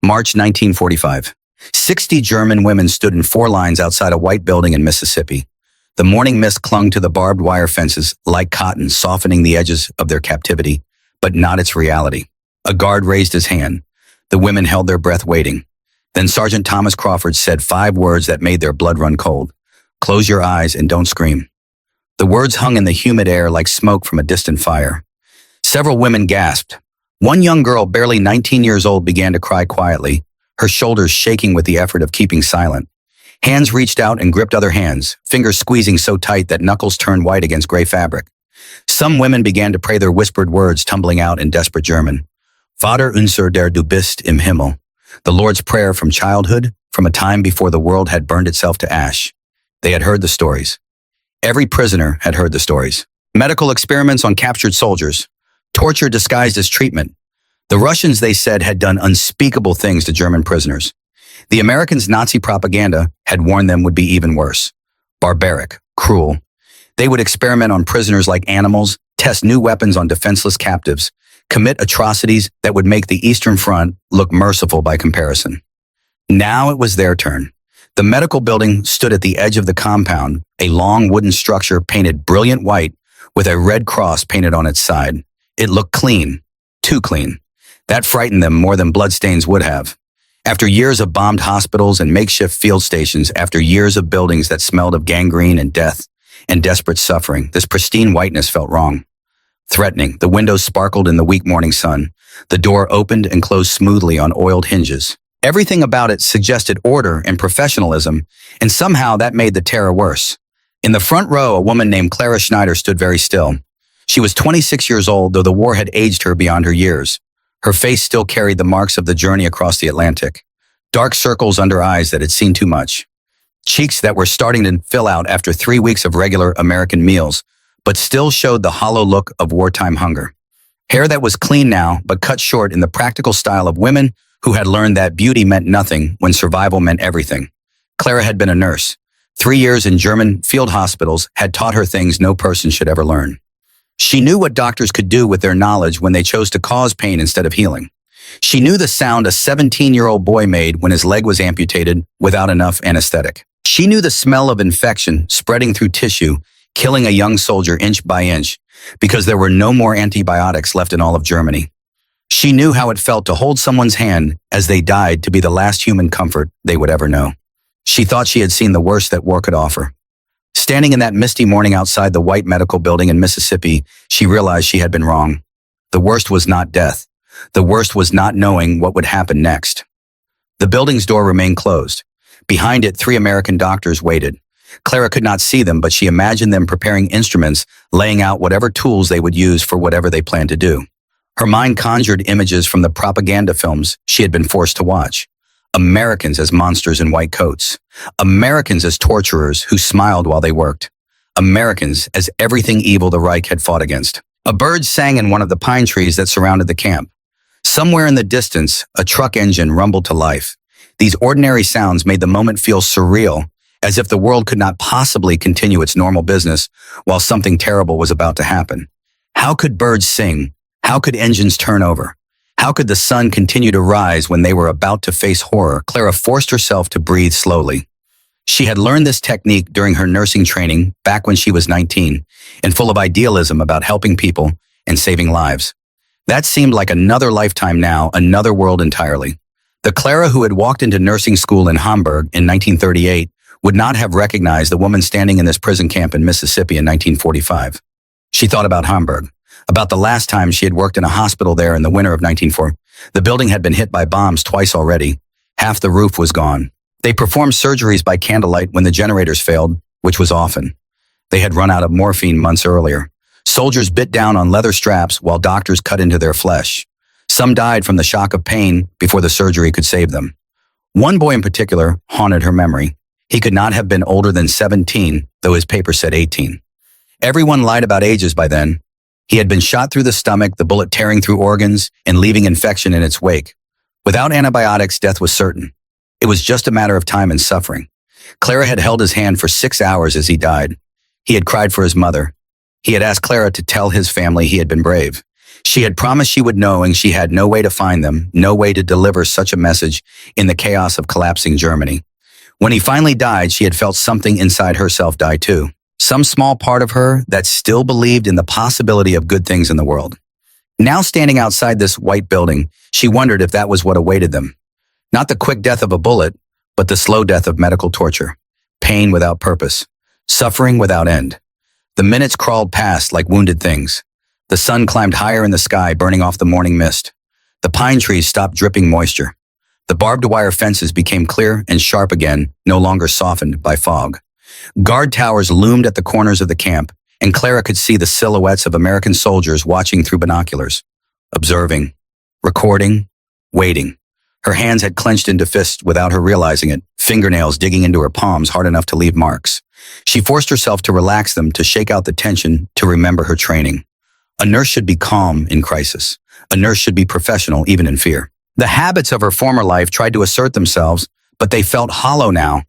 March 1945. 60 German women stood in 4 lines outside a white building in Mississippi. The morning mist clung to the barbed wire fences like cotton, softening the edges of their captivity, but not its reality. A guard raised his hand. The women held their breath waiting. Then Sergeant Thomas Crawford said 5 words that made their blood run cold. "Close your eyes and don't scream." The words hung in the humid air like smoke from a distant fire. Several women gasped. One young girl, barely 19 years old, began to cry quietly, her shoulders shaking with the effort of keeping silent. Hands reached out and gripped other hands, fingers squeezing so tight that knuckles turned white against gray fabric. Some women began to pray their whispered words, tumbling out in desperate German. Vater unser, der du bist im Himmel. The Lord's Prayer from childhood, from a time before the world had burned itself to ash. They had heard the stories. Every prisoner had heard the stories. Medical experiments on captured soldiers. Torture disguised as treatment. The Russians, they said, had done unspeakable things to German prisoners. The Americans' Nazi propaganda had warned them would be even worse. Barbaric, cruel. They would experiment on prisoners like animals, test new weapons on defenseless captives, commit atrocities that would make the Eastern Front look merciful by comparison. Now it was their turn. The medical building stood at the edge of the compound, a long wooden structure painted brilliant white with a red cross painted on its side. It looked clean, too clean. That frightened them more than bloodstains would have. After years of bombed hospitals and makeshift field stations, after years of buildings that smelled of gangrene and death and desperate suffering, this pristine whiteness felt wrong. Threatening, the windows sparkled in the weak morning sun. The door opened and closed smoothly on oiled hinges. Everything about it suggested order and professionalism, and somehow that made the terror worse. In the front row, a woman named Clara Schneider stood very still. She was 26 years old, though the war had aged her beyond her years. Her face still carried the marks of the journey across the Atlantic. Dark circles under eyes that had seen too much. Cheeks that were starting to fill out after 3 weeks of regular American meals, but still showed the hollow look of wartime hunger. Hair that was clean now, but cut short in the practical style of women who had learned that beauty meant nothing when survival meant everything. Clara had been a nurse. 3 years in German field hospitals had taught her things no person should ever learn. She knew what doctors could do with their knowledge when they chose to cause pain instead of healing. She knew the sound a 17-year-old boy made when his leg was amputated without enough anesthetic. She knew the smell of infection spreading through tissue, killing a young soldier inch by inch, because there were no more antibiotics left in all of Germany. She knew how it felt to hold someone's hand as they died to be the last human comfort they would ever know. She thought she had seen the worst that war could offer. Standing in that misty morning outside the white medical building in Mississippi, she realized she had been wrong. The worst was not death. The worst was not knowing what would happen next. The building's door remained closed. Behind it, 3 American doctors waited. Clara could not see them, but she imagined them preparing instruments, laying out whatever tools they would use for whatever they planned to do. Her mind conjured images from the propaganda films she had been forced to watch. Americans as monsters in white coats. Americans as torturers who smiled while they worked. Americans as everything evil the Reich had fought against. A bird sang in one of the pine trees that surrounded the camp. Somewhere in the distance, a truck engine rumbled to life. These ordinary sounds made the moment feel surreal, as if the world could not possibly continue its normal business while something terrible was about to happen. How could birds sing? How could engines turn over? How could the sun continue to rise when they were about to face horror? Clara forced herself to breathe slowly. She had learned this technique during her nursing training back when she was 19, and full of idealism about helping people and saving lives. That seemed like another lifetime now, another world entirely. The Clara who had walked into nursing school in Hamburg in 1938 would not have recognized the woman standing in this prison camp in Mississippi in 1945. She thought about Hamburg, about the last time she had worked in a hospital there in the winter of 1940. The building had been hit by bombs twice already. Half the roof was gone. They performed surgeries by candlelight when the generators failed, which was often. They had run out of morphine months earlier. Soldiers bit down on leather straps while doctors cut into their flesh. Some died from the shock of pain before the surgery could save them. One boy in particular haunted her memory. He could not have been older than 17, though his paper said 18. Everyone lied about ages by then. He had been shot through the stomach, the bullet tearing through organs and leaving infection in its wake. Without antibiotics, death was certain. It was just a matter of time and suffering. Clara had held his hand for 6 hours as he died. He had cried for his mother. He had asked Clara to tell his family he had been brave. She had promised she would know, and she had no way to find them, no way to deliver such a message in the chaos of collapsing Germany. When he finally died, she had felt something inside herself die too. Some small part of her that still believed in the possibility of good things in the world. Now standing outside this white building, she wondered if that was what awaited them. Not the quick death of a bullet, but the slow death of medical torture. Pain without purpose. Suffering without end. The minutes crawled past like wounded things. The sun climbed higher in the sky, burning off the morning mist. The pine trees stopped dripping moisture. The barbed wire fences became clear and sharp again, no longer softened by fog. Guard towers loomed at the corners of the camp, and Clara could see the silhouettes of American soldiers watching through binoculars, observing, recording, waiting. Her hands had clenched into fists without her realizing it, fingernails digging into her palms hard enough to leave marks. She forced herself to relax them, to shake out the tension, to remember her training. A nurse should be calm in crisis. A nurse should be professional even in fear. The habits of her former life tried to assert themselves, but they felt hollow now,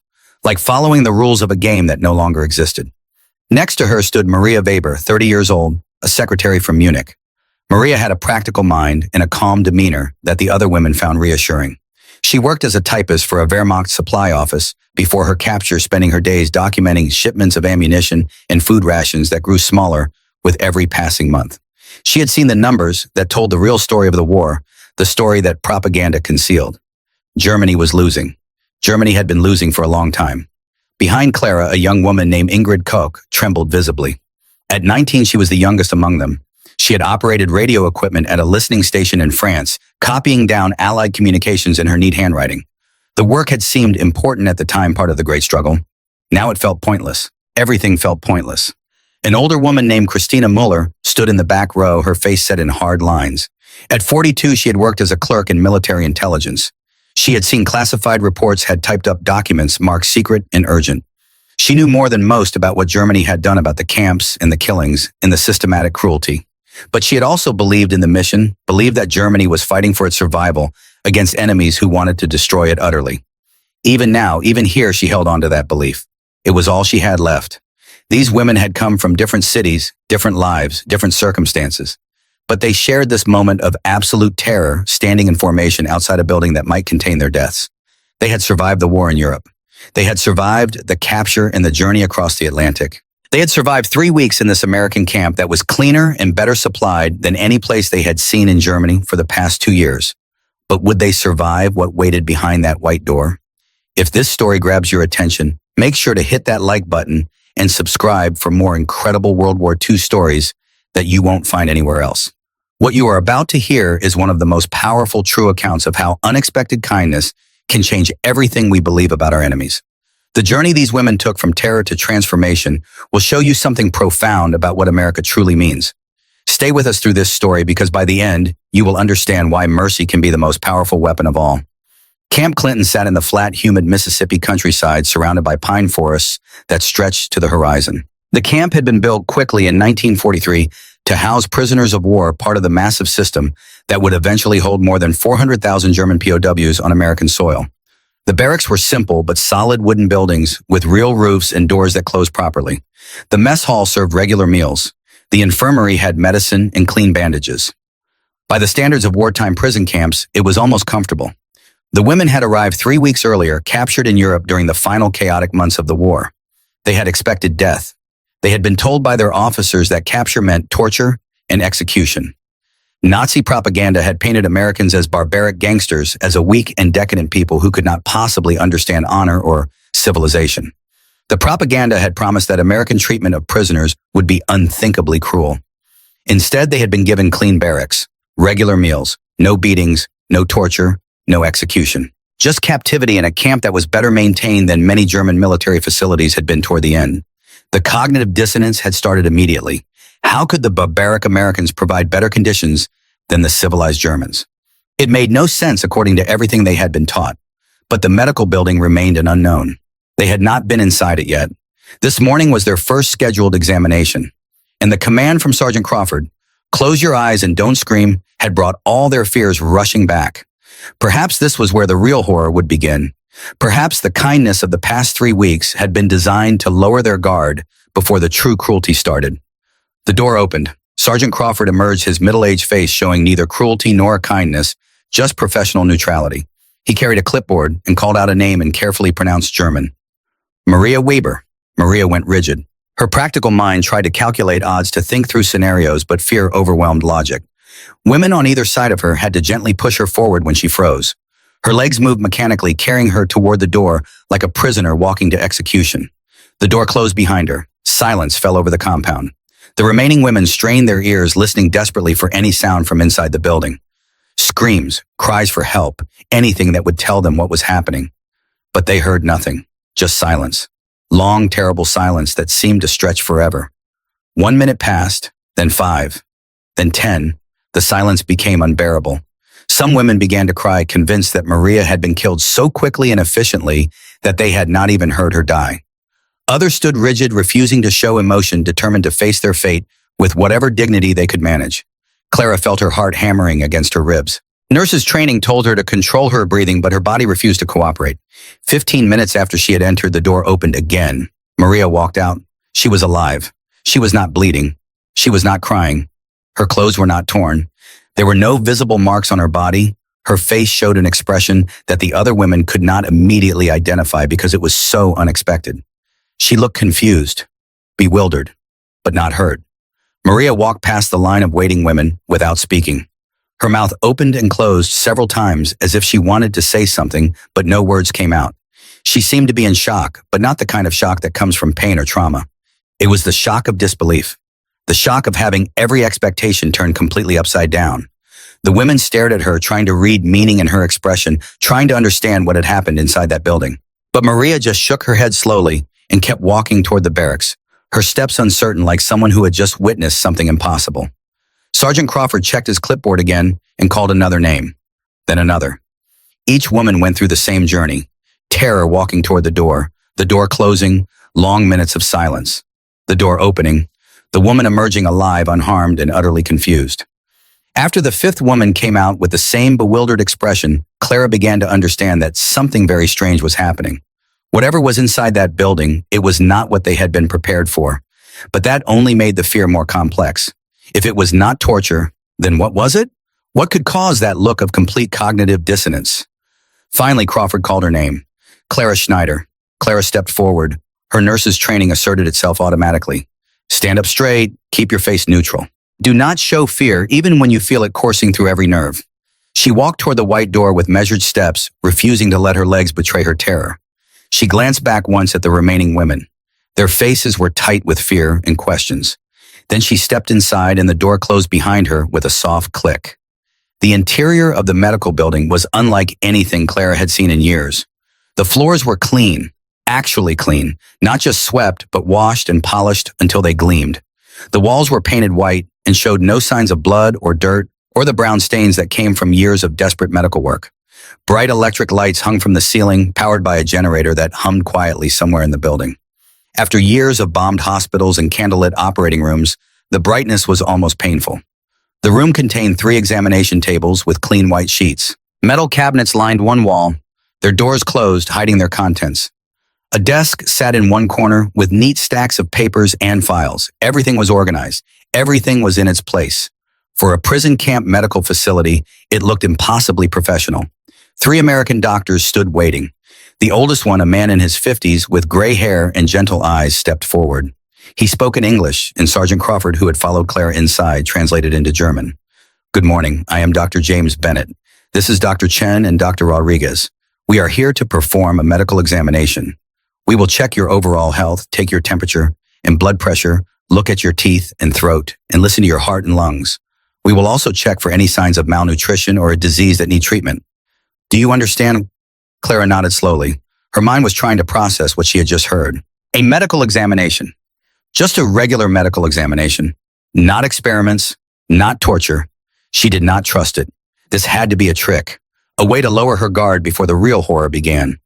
like following the rules of a game that no longer existed. Next to her stood Maria Weber, 30 years old, a secretary from Munich. Maria had a practical mind and a calm demeanor that the other women found reassuring. She worked as a typist for a Wehrmacht supply office before her capture, spending her days documenting shipments of ammunition and food rations that grew smaller with every passing month. She had seen the numbers that told the real story of the war, the story that propaganda concealed. Germany was losing. Germany had been losing for a long time. Behind Clara, a young woman named Ingrid Koch trembled visibly. At 19, she was the youngest among them. She had operated radio equipment at a listening station in France, copying down Allied communications in her neat handwriting. The work had seemed important at the time, part of the Great Struggle. Now it felt pointless. Everything felt pointless. An older woman named Christina Muller stood in the back row, her face set in hard lines. At 42, she had worked as a clerk in military intelligence. She had seen classified reports, had typed up documents marked secret and urgent. She knew more than most about what Germany had done, about the camps and the killings and the systematic cruelty. But she had also believed in the mission, believed that Germany was fighting for its survival against enemies who wanted to destroy it utterly. Even now, even here, she held on to that belief. It was all she had left. These women had come from different cities, different lives, different circumstances. But they shared this moment of absolute terror, standing in formation outside a building that might contain their deaths. They had survived the war in Europe. They had survived the capture and the journey across the Atlantic. They had survived 3 weeks in this American camp that was cleaner and better supplied than any place they had seen in Germany for the past 2 years. But would they survive what waited behind that white door? If this story grabs your attention, make sure to hit that like button and subscribe for more incredible World War II stories that you won't find anywhere else. What you are about to hear is one of the most powerful true accounts of how unexpected kindness can change everything we believe about our enemies. The journey these women took from terror to transformation will show you something profound about what America truly means. Stay with us through this story, because by the end, you will understand why mercy can be the most powerful weapon of all. Camp Clinton sat in the flat, humid Mississippi countryside surrounded by pine forests that stretched to the horizon. The camp had been built quickly in 1943 to house prisoners of war, part of the massive system that would eventually hold more than 400,000 German POWs on American soil. The barracks were simple but solid wooden buildings with real roofs and doors that closed properly. The mess hall served regular meals. The infirmary had medicine and clean bandages. By the standards of wartime prison camps, it was almost comfortable. The women had arrived 3 weeks earlier, captured in Europe during the final chaotic months of the war. They had expected death. They had been told by their officers that capture meant torture and execution. Nazi propaganda had painted Americans as barbaric gangsters, as a weak and decadent people who could not possibly understand honor or civilization. The propaganda had promised that American treatment of prisoners would be unthinkably cruel. Instead, they had been given clean barracks, regular meals, no beatings, no torture, no execution. Just captivity in a camp that was better maintained than many German military facilities had been toward the end. The cognitive dissonance had started immediately. How could the barbaric Americans provide better conditions than the civilized Germans? It made no sense according to everything they had been taught. But the medical building remained an unknown. They had not been inside it yet. This morning was their first scheduled examination. And the command from Sergeant Crawford, "Close your eyes and don't scream," had brought all their fears rushing back. Perhaps this was where the real horror would begin. Perhaps the kindness of the past 3 weeks had been designed to lower their guard before the true cruelty started. The door opened. Sergeant Crawford emerged, his middle-aged face showing neither cruelty nor kindness, just professional neutrality. He carried a clipboard and called out a name in carefully pronounced German. Maria Weber. Maria went rigid. Her practical mind tried to calculate odds, to think through scenarios, but fear overwhelmed logic. Women on either side of her had to gently push her forward when she froze. Her legs moved mechanically, carrying her toward the door like a prisoner walking to execution. The door closed behind her. Silence fell over the compound. The remaining women strained their ears, listening desperately for any sound from inside the building. Screams, cries for help, anything that would tell them what was happening. But they heard nothing, just silence. Long, terrible silence that seemed to stretch forever. 1 minute passed, then 5, then 10. The silence became unbearable. Some women began to cry, convinced that Maria had been killed so quickly and efficiently that they had not even heard her die. Others stood rigid, refusing to show emotion, determined to face their fate with whatever dignity they could manage. Clara felt her heart hammering against her ribs. Nurses' training told her to control her breathing, but her body refused to cooperate. 15 minutes after she had entered, the door opened again. Maria walked out. She was alive. She was not bleeding. She was not crying. Her clothes were not torn. There were no visible marks on her body. Her face showed an expression that the other women could not immediately identify because it was so unexpected. She looked confused, bewildered, but not hurt. Maria walked past the line of waiting women without speaking. Her mouth opened and closed several times as if she wanted to say something, but no words came out. She seemed to be in shock, but not the kind of shock that comes from pain or trauma. It was the shock of disbelief, the shock of having every expectation turned completely upside down. The women stared at her, trying to read meaning in her expression, trying to understand what had happened inside that building. But Maria just shook her head slowly and kept walking toward the barracks, her steps uncertain, like someone who had just witnessed something impossible. Sergeant Crawford checked his clipboard again and called another name, then another. Each woman went through the same journey, terror walking toward the door closing, long minutes of silence, the door opening, the woman emerging alive, unharmed, and utterly confused. After the 5th woman came out with the same bewildered expression, Clara began to understand that something very strange was happening. Whatever was inside that building, it was not what they had been prepared for. But that only made the fear more complex. If it was not torture, then what was it? What could cause that look of complete cognitive dissonance? Finally, Crawford called her name. Clara Schneider. Clara stepped forward. Her nurse's training asserted itself automatically. Stand up straight. Keep your face neutral. Do not show fear, even when you feel it coursing through every nerve. She walked toward the white door with measured steps, refusing to let her legs betray her terror. She glanced back once at the remaining women. Their faces were tight with fear and questions. Then she stepped inside and the door closed behind her with a soft click. The interior of the medical building was unlike anything Clara had seen in years. The floors were clean, actually clean, not just swept, but washed and polished until they gleamed. The walls were painted white and showed no signs of blood or dirt or the brown stains that came from years of desperate medical work. Bright electric lights hung from the ceiling, powered by a generator that hummed quietly somewhere in the building. After years of bombed hospitals and candlelit operating rooms, the brightness was almost painful. The room contained 3 examination tables with clean white sheets. Metal cabinets lined one wall, their doors closed, hiding their contents. A desk sat in one corner with neat stacks of papers and files. Everything was organized. Everything was in its place. For a prison camp medical facility, it looked impossibly professional. 3 American doctors stood waiting. The oldest one, a man in his 50s with gray hair and gentle eyes, stepped forward. He spoke in English, and Sergeant Crawford, who had followed Clara inside, translated into German. Good morning. I am Dr. James Bennett. This is Dr. Chen and Dr. Rodriguez. We are here to perform a medical examination. We will check your overall health, take your temperature and blood pressure, look at your teeth and throat, and listen to your heart and lungs. We will also check for any signs of malnutrition or a disease that need treatment. Do you understand? Clara nodded slowly. Her mind was trying to process what she had just heard. A medical examination. Just a regular medical examination. Not experiments, not torture. She did not trust it. This had to be a trick, a way to lower her guard before the real horror began.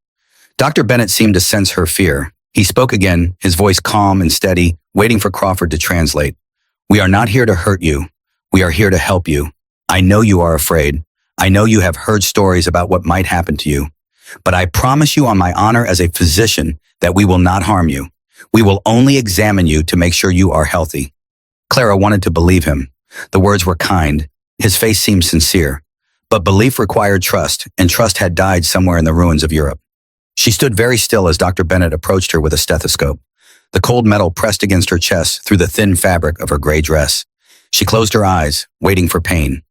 Dr. Bennett seemed to sense her fear. He spoke again, his voice calm and steady, waiting for Crawford to translate. We are not here to hurt you. We are here to help you. I know you are afraid. I know you have heard stories about what might happen to you. But I promise you on my honor as a physician that we will not harm you. We will only examine you to make sure you are healthy. Clara wanted to believe him. The words were kind. His face seemed sincere. But belief required trust, and trust had died somewhere in the ruins of Europe. She stood very still as Dr. Bennett approached her with a stethoscope. The cold metal pressed against her chest through the thin fabric of her gray dress. She closed her eyes, waiting for pain,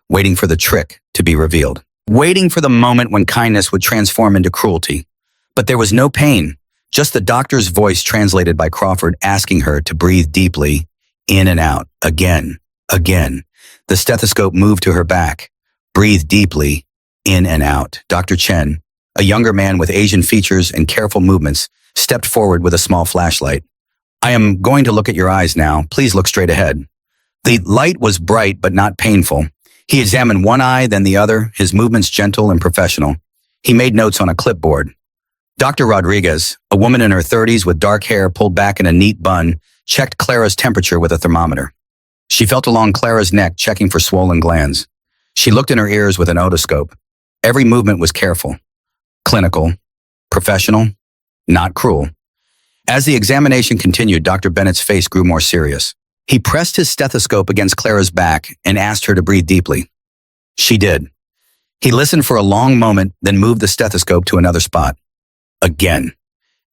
waiting for the trick to be revealed, waiting for the moment when kindness would transform into cruelty. But there was no pain, just the doctor's voice translated by Crawford asking her to breathe deeply, in and out, again, again. The stethoscope moved to her back. Breathe deeply, in and out. Dr. Chen, a younger man with Asian features and careful movements, stepped forward with a small flashlight. I am going to look at your eyes now. Please look straight ahead. The light was bright but not painful. He examined one eye, then the other, his movements gentle and professional. He made notes on a clipboard. Dr. Rodriguez, a woman in her 30s with dark hair pulled back in a neat bun, checked Clara's temperature with a thermometer. She felt along Clara's neck, checking for swollen glands. She looked in her ears with an otoscope. Every movement was careful, clinical, professional, not cruel. As the examination continued, Dr. Bennett's face grew more serious. He pressed his stethoscope against Clara's back and asked her to breathe deeply. She did. He listened for a long moment, then moved the stethoscope to another spot. Again.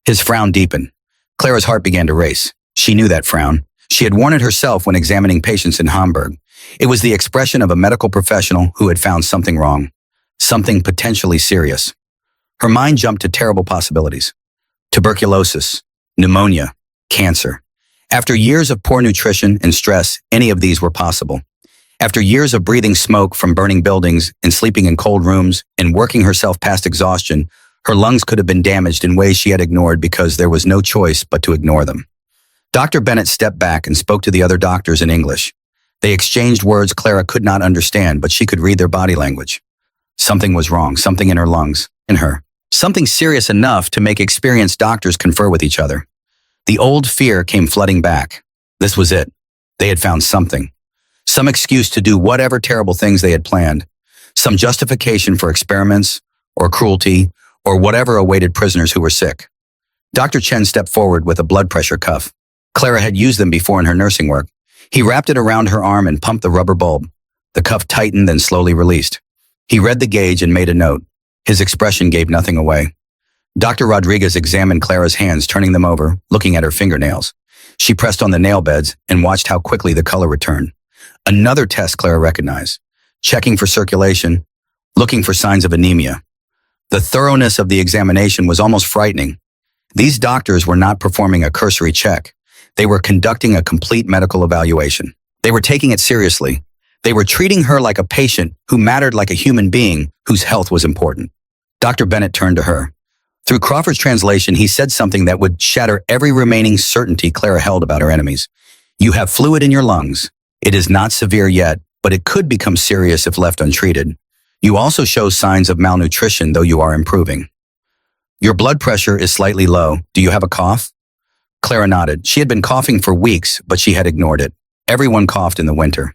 His frown deepened. Clara's heart began to race. She knew that frown. She had worn it herself when examining patients in Hamburg. It was the expression of a medical professional who had found something wrong, something potentially serious. Her mind jumped to terrible possibilities. Tuberculosis, pneumonia, cancer. After years of poor nutrition and stress, any of these were possible. After years of breathing smoke from burning buildings and sleeping in cold rooms and working herself past exhaustion, her lungs could have been damaged in ways she had ignored because there was no choice but to ignore them. Dr. Bennett stepped back and spoke to the other doctors in English. They exchanged words Clara could not understand, but she could read their body language. Something was wrong, something in her lungs, in her. Something serious enough to make experienced doctors confer with each other. The old fear came flooding back. This was it. They had found something. Some excuse to do whatever terrible things they had planned. Some justification for experiments, or cruelty, or whatever awaited prisoners who were sick. Dr. Chen stepped forward with a blood pressure cuff. Clara had used them before in her nursing work. He wrapped it around her arm and pumped the rubber bulb. The cuff tightened, then slowly released. He read the gauge and made a note. His expression gave nothing away. Dr. Rodriguez examined Clara's hands, turning them over, looking at her fingernails. She pressed on the nail beds and watched how quickly the color returned. Another test Clara recognized. Checking for circulation, looking for signs of anemia. The thoroughness of the examination was almost frightening. These doctors were not performing a cursory check. They were conducting a complete medical evaluation. They were taking it seriously. They were treating her like a patient who mattered, like a human being whose health was important. Dr. Bennett turned to her. Through Crawford's translation, he said something that would shatter every remaining certainty Clara held about her enemies. You have fluid in your lungs. It is not severe yet, but it could become serious if left untreated. You also show signs of malnutrition, though you are improving. Your blood pressure is slightly low. Do you have a cough? Clara nodded. She had been coughing for weeks, but she had ignored it. Everyone coughed in the winter.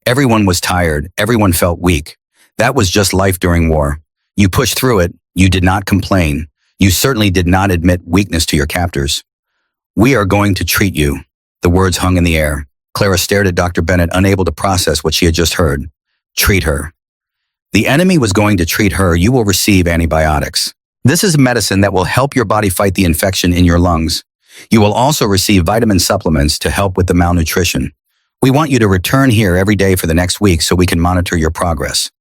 Everyone was tired. Everyone felt weak. That was just life during war. You pushed through it. You did not complain. You certainly did not admit weakness to your captors. We are going to treat you. The words hung in the air. Clara stared at Dr. Bennett, unable to process what she had just heard. Treat her. The enemy was going to treat her. You will receive antibiotics. This is medicine that will help your body fight the infection in your lungs. You will also receive vitamin supplements to help with the malnutrition. We want you to return here every day for the next week so we can monitor your progress.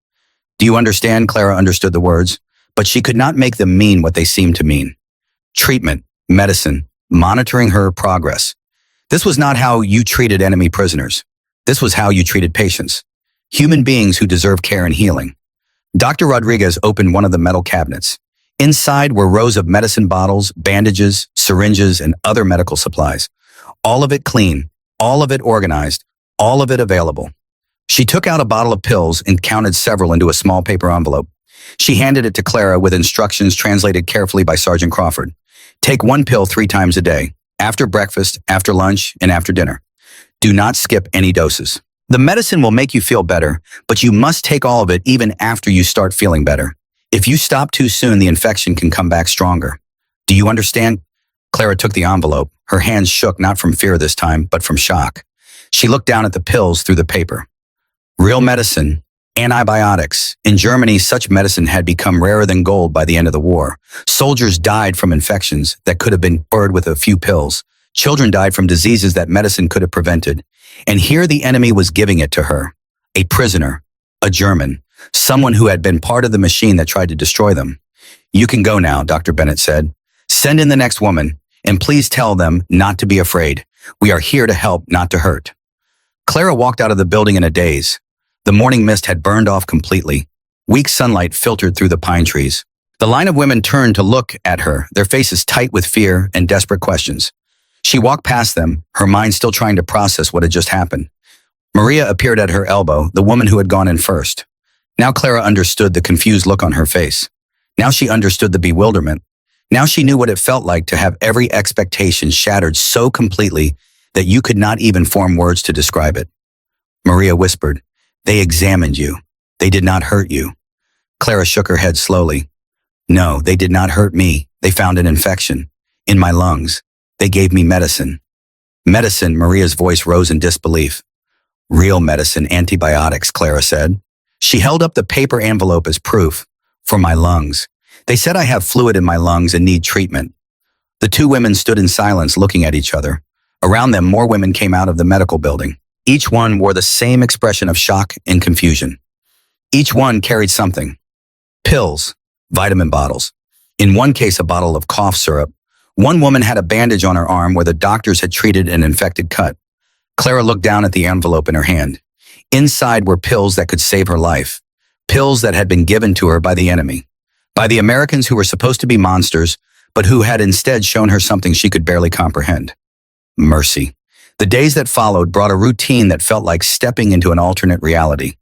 Do you understand? Clara understood the words, but she could not make them mean what they seemed to mean. Treatment, medicine, monitoring her progress. This was not how you treated enemy prisoners. This was how you treated patients. Human beings who deserve care and healing. Dr. Rodriguez opened one of the metal cabinets. Inside were rows of medicine bottles, bandages, syringes, and other medical supplies. All of it clean, all of it organized, all of it available. She took out a bottle of pills and counted several into a small paper envelope. She handed it to Clara with instructions translated carefully by Sergeant Crawford. Take 1 pill 3 times a day, after breakfast, after lunch, and after dinner. Do not skip any doses. The medicine will make you feel better, but you must take all of it even after you start feeling better. If you stop too soon, the infection can come back stronger. Do you understand? Clara took the envelope. Her hands shook, not from fear this time, but from shock. She looked down at the pills through the paper. Real medicine, antibiotics. In Germany, such medicine had become rarer than gold by the end of the war. Soldiers died from infections that could have been cured with a few pills. Children died from diseases that medicine could have prevented. And here the enemy was giving it to her. A prisoner, a German, someone who had been part of the machine that tried to destroy them. You can go now, Dr. Bennett said. Send in the next woman, and please tell them not to be afraid. We are here to help, not to hurt. Clara walked out of the building in a daze. The morning mist had burned off completely. Weak sunlight filtered through the pine trees. The line of women turned to look at her, their faces tight with fear and desperate questions. She walked past them, her mind still trying to process what had just happened. Maria appeared at her elbow, the woman who had gone in first. Now Clara understood the confused look on her face. Now she understood the bewilderment. Now she knew what it felt like to have every expectation shattered so completely that you could not even form words to describe it. Maria whispered, "They examined you. They did not hurt you." Clara shook her head slowly. "No, they did not hurt me. They found an infection. In my lungs. They gave me medicine." "Medicine," Maria's voice rose in disbelief. "Real medicine, antibiotics," Clara said. She held up the paper envelope as proof. "For my lungs. They said I have fluid in my lungs and need treatment." The two women stood in silence looking at each other. Around them, more women came out of the medical building. Each one wore the same expression of shock and confusion. Each one carried something. Pills, vitamin bottles. In one case, a bottle of cough syrup. One woman had a bandage on her arm where the doctors had treated an infected cut. Clara looked down at the envelope in her hand. Inside were pills that could save her life. Pills that had been given to her by the enemy. By the Americans who were supposed to be monsters, but who had instead shown her something she could barely comprehend. Mercy. The days that followed brought a routine that felt like stepping into an alternate reality.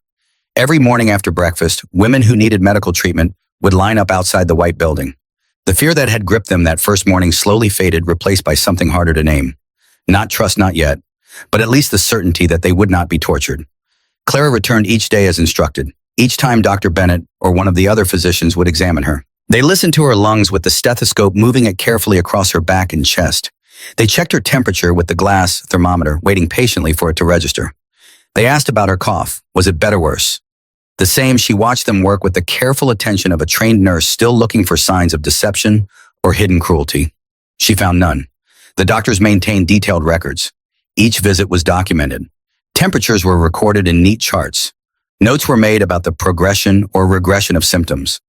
Every morning after breakfast, women who needed medical treatment would line up outside the white building. The fear that had gripped them that first morning slowly faded, replaced by something harder to name. Not trust, not yet, but at least the certainty that they would not be tortured. Clara returned each day as instructed. Each time Dr. Bennett or one of the other physicians would examine her. They listened to her lungs with the stethoscope, moving it carefully across her back and chest. They checked her temperature with the glass thermometer, waiting patiently for it to register. They asked about her cough. Was it better or worse? The same. She watched them work with the careful attention of a trained nurse still looking for signs of deception or hidden cruelty. She found none. The doctors maintained detailed records. Each visit was documented. Temperatures were recorded in neat charts. Notes were made about the progression or regression of symptoms.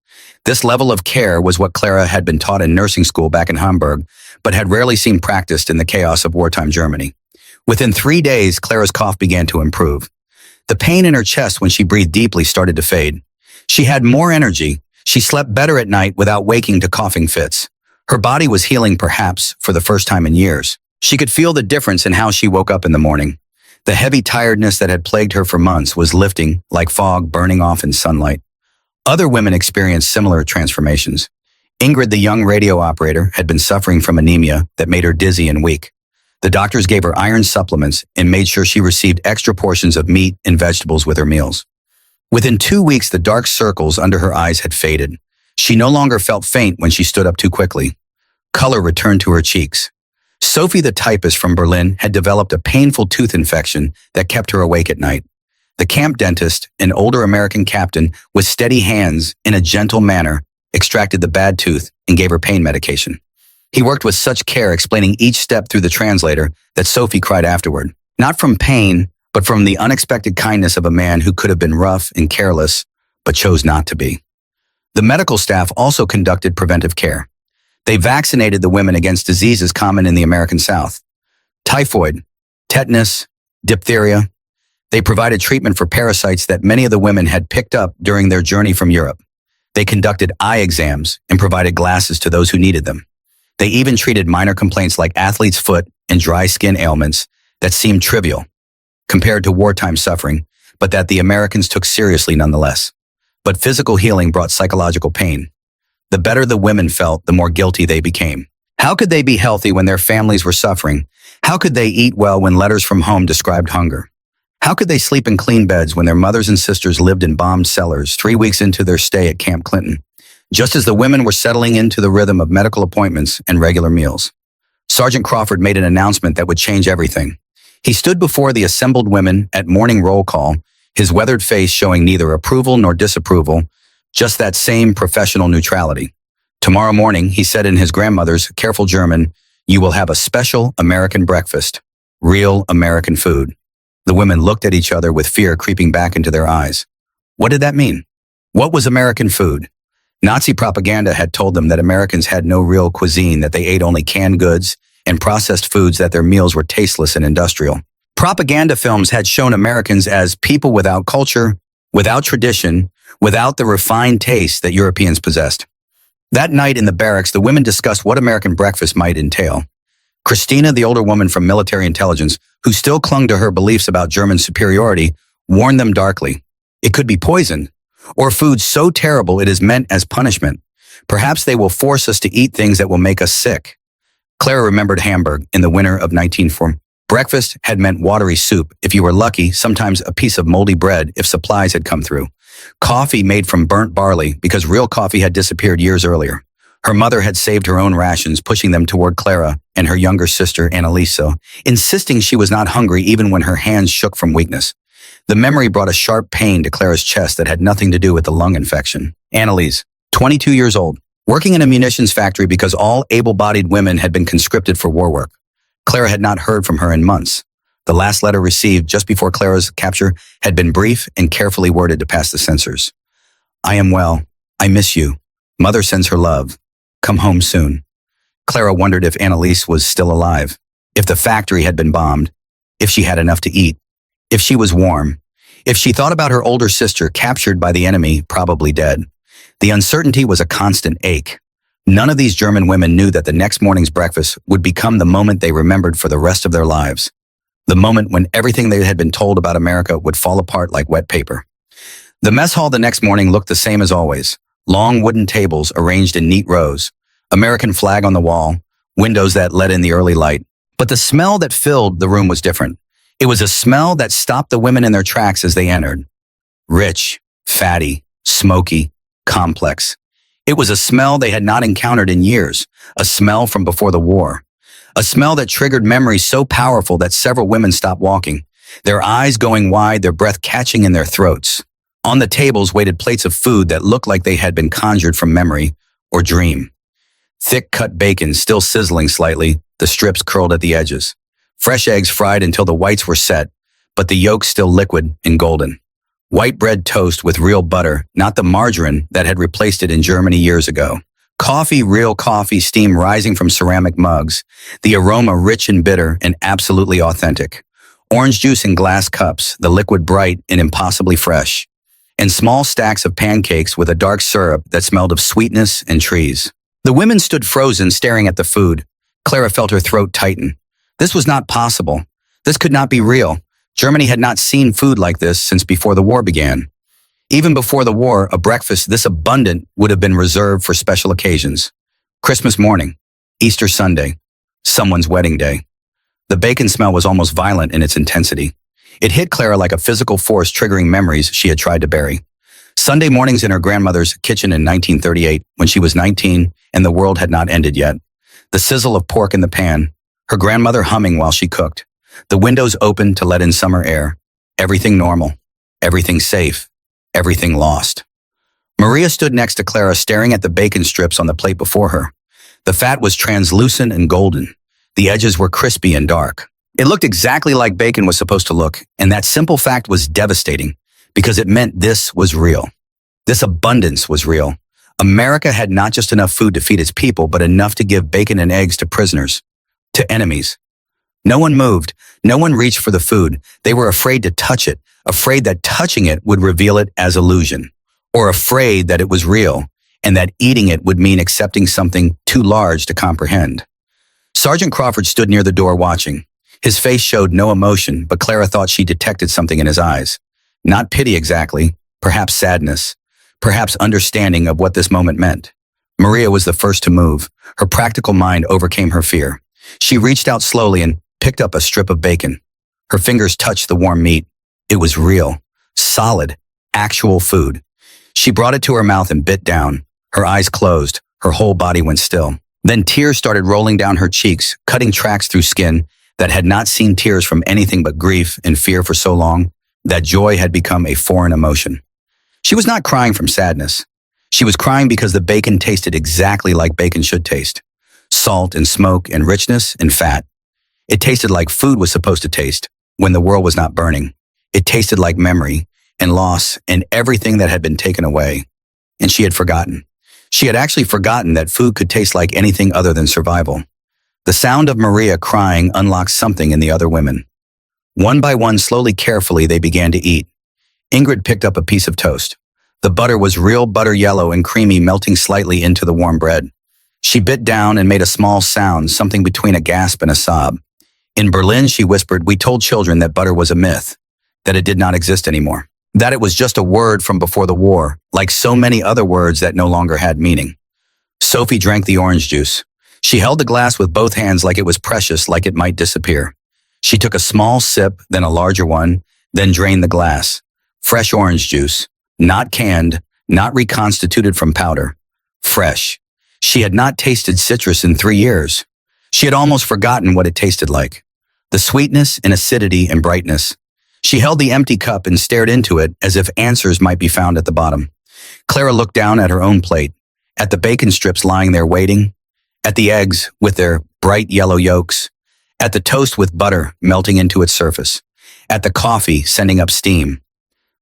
This level of care was what Clara had been taught in nursing school back in Hamburg, but had rarely seen practiced in the chaos of wartime Germany. Within 3 days, Clara's cough began to improve. The pain in her chest when she breathed deeply started to fade. She had more energy. She slept better at night without waking to coughing fits. Her body was healing, perhaps for the first time in years. She could feel the difference in how she woke up in the morning. The heavy tiredness that had plagued her for months was lifting, like fog burning off in sunlight. Other women experienced similar transformations. Ingrid, the young radio operator, had been suffering from anemia that made her dizzy and weak. The doctors gave her iron supplements and made sure she received extra portions of meat and vegetables with her meals. Within 2 weeks, the dark circles under her eyes had faded. She no longer felt faint when she stood up too quickly. Color returned to her cheeks. Sophie, the typist from Berlin, had developed a painful tooth infection that kept her awake at night. The camp dentist, an older American captain, with steady hands, in a gentle manner, extracted the bad tooth and gave her pain medication. He worked with such care, explaining each step through the translator, that Sophie cried afterward. Not from pain, but from the unexpected kindness of a man who could have been rough and careless, but chose not to be. The medical staff also conducted preventive care. They vaccinated the women against diseases common in the American South. Typhoid, tetanus, diphtheria. They provided treatment for parasites that many of the women had picked up during their journey from Europe. They conducted eye exams and provided glasses to those who needed them. They even treated minor complaints like athlete's foot and dry skin ailments that seemed trivial compared to wartime suffering, but that the Americans took seriously nonetheless. But physical healing brought psychological pain. The better the women felt, the more guilty they became. How could they be healthy when their families were suffering? How could they eat well when letters from home described hunger? How could they sleep in clean beds when their mothers and sisters lived in bombed cellars 3 weeks into their stay at Camp Clinton, just as the women were settling into the rhythm of medical appointments and regular meals? Sergeant Crawford made an announcement that would change everything. He stood before the assembled women at morning roll call, his weathered face showing neither approval nor disapproval, just that same professional neutrality. Tomorrow morning, he said in his grandmother's careful German, "You will have a special American breakfast. Real American food." The women looked at each other with fear creeping back into their eyes. What did that mean? What was American food? Nazi propaganda had told them that Americans had no real cuisine, that they ate only canned goods and processed foods, that their meals were tasteless and industrial. Propaganda films had shown Americans as people without culture, without tradition, without the refined taste that Europeans possessed. That night in the barracks, the women discussed what American breakfast might entail. Christina, the older woman from military intelligence, who still clung to her beliefs about German superiority, warned them darkly. It could be poison, or food so terrible it is meant as punishment. Perhaps they will force us to eat things that will make us sick. Clara remembered Hamburg in the winter of 1940. Breakfast had meant watery soup, if you were lucky, sometimes a piece of moldy bread if supplies had come through. Coffee made from burnt barley, because real coffee had disappeared years earlier. Her mother had saved her own rations, pushing them toward Clara and her younger sister, Annalise, insisting she was not hungry even when her hands shook from weakness. The memory brought a sharp pain to Clara's chest that had nothing to do with the lung infection. Annalise, 22 years old, working in a munitions factory because all able-bodied women had been conscripted for war work. Clara had not heard from her in months. The last letter received just before Clara's capture had been brief and carefully worded to pass the censors. "I am well. I miss you. Mother sends her love. Come home soon." Clara wondered if Annalise was still alive, if the factory had been bombed, if she had enough to eat, if she was warm, if she thought about her older sister captured by the enemy, probably dead. The uncertainty was a constant ache. None of these German women knew that the next morning's breakfast would become the moment they remembered for the rest of their lives. The moment when everything they had been told about America would fall apart like wet paper. The mess hall the next morning looked the same as always. Long wooden tables arranged in neat rows, American flag on the wall, windows that let in the early light. But the smell that filled the room was different. It was a smell that stopped the women in their tracks as they entered. Rich, fatty, smoky, complex. It was a smell they had not encountered in years, a smell from before the war. A smell that triggered memories so powerful that several women stopped walking, their eyes going wide, their breath catching in their throats. On the tables waited plates of food that looked like they had been conjured from memory or dream. Thick-cut bacon still sizzling slightly, the strips curled at the edges. Fresh eggs fried until the whites were set, but the yolks still liquid and golden. White bread toast with real butter, not the margarine that had replaced it in Germany years ago. Coffee, real coffee, steam rising from ceramic mugs, the aroma rich and bitter and absolutely authentic. Orange juice in glass cups, the liquid bright and impossibly fresh. And small stacks of pancakes with a dark syrup that smelled of sweetness and trees. The women stood frozen, staring at the food. Clara felt her throat tighten. This was not possible. This could not be real. Germany had not seen food like this since before the war began. Even before the war, a breakfast this abundant would have been reserved for special occasions. Christmas morning, Easter Sunday, someone's wedding day. The bacon smell was almost violent in its intensity. It hit Clara like a physical force, triggering memories she had tried to bury. Sunday mornings in her grandmother's kitchen in 1938, when she was 19 and the world had not ended yet. The sizzle of pork in the pan, her grandmother humming while she cooked. The windows open to let in summer air. Everything normal. Everything safe. Everything lost. Maria stood next to Clara, staring at the bacon strips on the plate before her. The fat was translucent and golden. The edges were crispy and dark. It looked exactly like bacon was supposed to look, and that simple fact was devastating because it meant this was real. This abundance was real. America had not just enough food to feed its people, but enough to give bacon and eggs to prisoners, to enemies. No one moved. No one reached for the food. They were afraid to touch it, afraid that touching it would reveal it as illusion, or afraid that it was real and that eating it would mean accepting something too large to comprehend. Sergeant Crawford stood near the door watching. His face showed no emotion, but Clara thought she detected something in his eyes. Not pity exactly, perhaps sadness, perhaps understanding of what this moment meant. Maria was the first to move. Her practical mind overcame her fear. She reached out slowly and picked up a strip of bacon. Her fingers touched the warm meat. It was real, solid, actual food. She brought it to her mouth and bit down. Her eyes closed. Her whole body went still. Then tears started rolling down her cheeks, cutting tracks through skin, that had not seen tears from anything but grief and fear for so long that joy had become a foreign emotion. She was not crying from sadness. She was crying because the bacon tasted exactly like bacon should taste. Salt and smoke and richness and fat. It tasted like food was supposed to taste when the world was not burning. It tasted like memory and loss and everything that had been taken away. And she had forgotten. She had actually forgotten that food could taste like anything other than survival. The sound of Maria crying unlocked something in the other women. One by one, slowly, carefully, they began to eat. Ingrid picked up a piece of toast. The butter was real butter, yellow and creamy, melting slightly into the warm bread. She bit down and made a small sound, something between a gasp and a sob. In Berlin, she whispered, "We told children that butter was a myth, that it did not exist anymore, that it was just a word from before the war, like so many other words that no longer had meaning." Sophie drank the orange juice. She held the glass with both hands like it was precious, like it might disappear. She took a small sip, then a larger one, then drained the glass. Fresh orange juice, not canned, not reconstituted from powder. Fresh. She had not tasted citrus in 3 years. She had almost forgotten what it tasted like. The sweetness and acidity and brightness. She held the empty cup and stared into it as if answers might be found at the bottom. Clara looked down at her own plate, at the bacon strips lying there waiting, at the eggs with their bright yellow yolks, at the toast with butter melting into its surface, at the coffee sending up steam.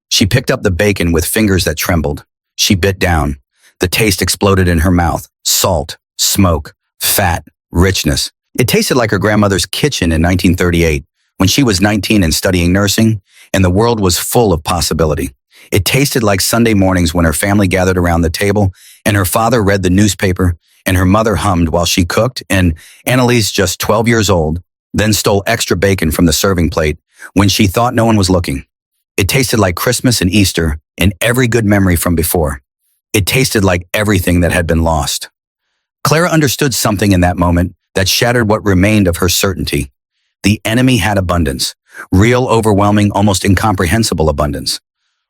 She picked up the bacon with fingers that trembled. She bit down. The taste exploded in her mouth. Salt, smoke, fat, richness. It tasted like her grandmother's kitchen in 1938, when she was 19 and studying nursing, and the world was full of possibility. It tasted like Sunday mornings when her family gathered around the table, and her father read the newspaper, and her mother hummed while she cooked, and Annalise, just 12 years old, then stole extra bacon from the serving plate when she thought no one was looking. It tasted like Christmas and Easter and every good memory from before. It tasted like everything that had been lost. Clara understood something in that moment that shattered what remained of her certainty. The enemy had abundance, real, overwhelming, almost incomprehensible abundance.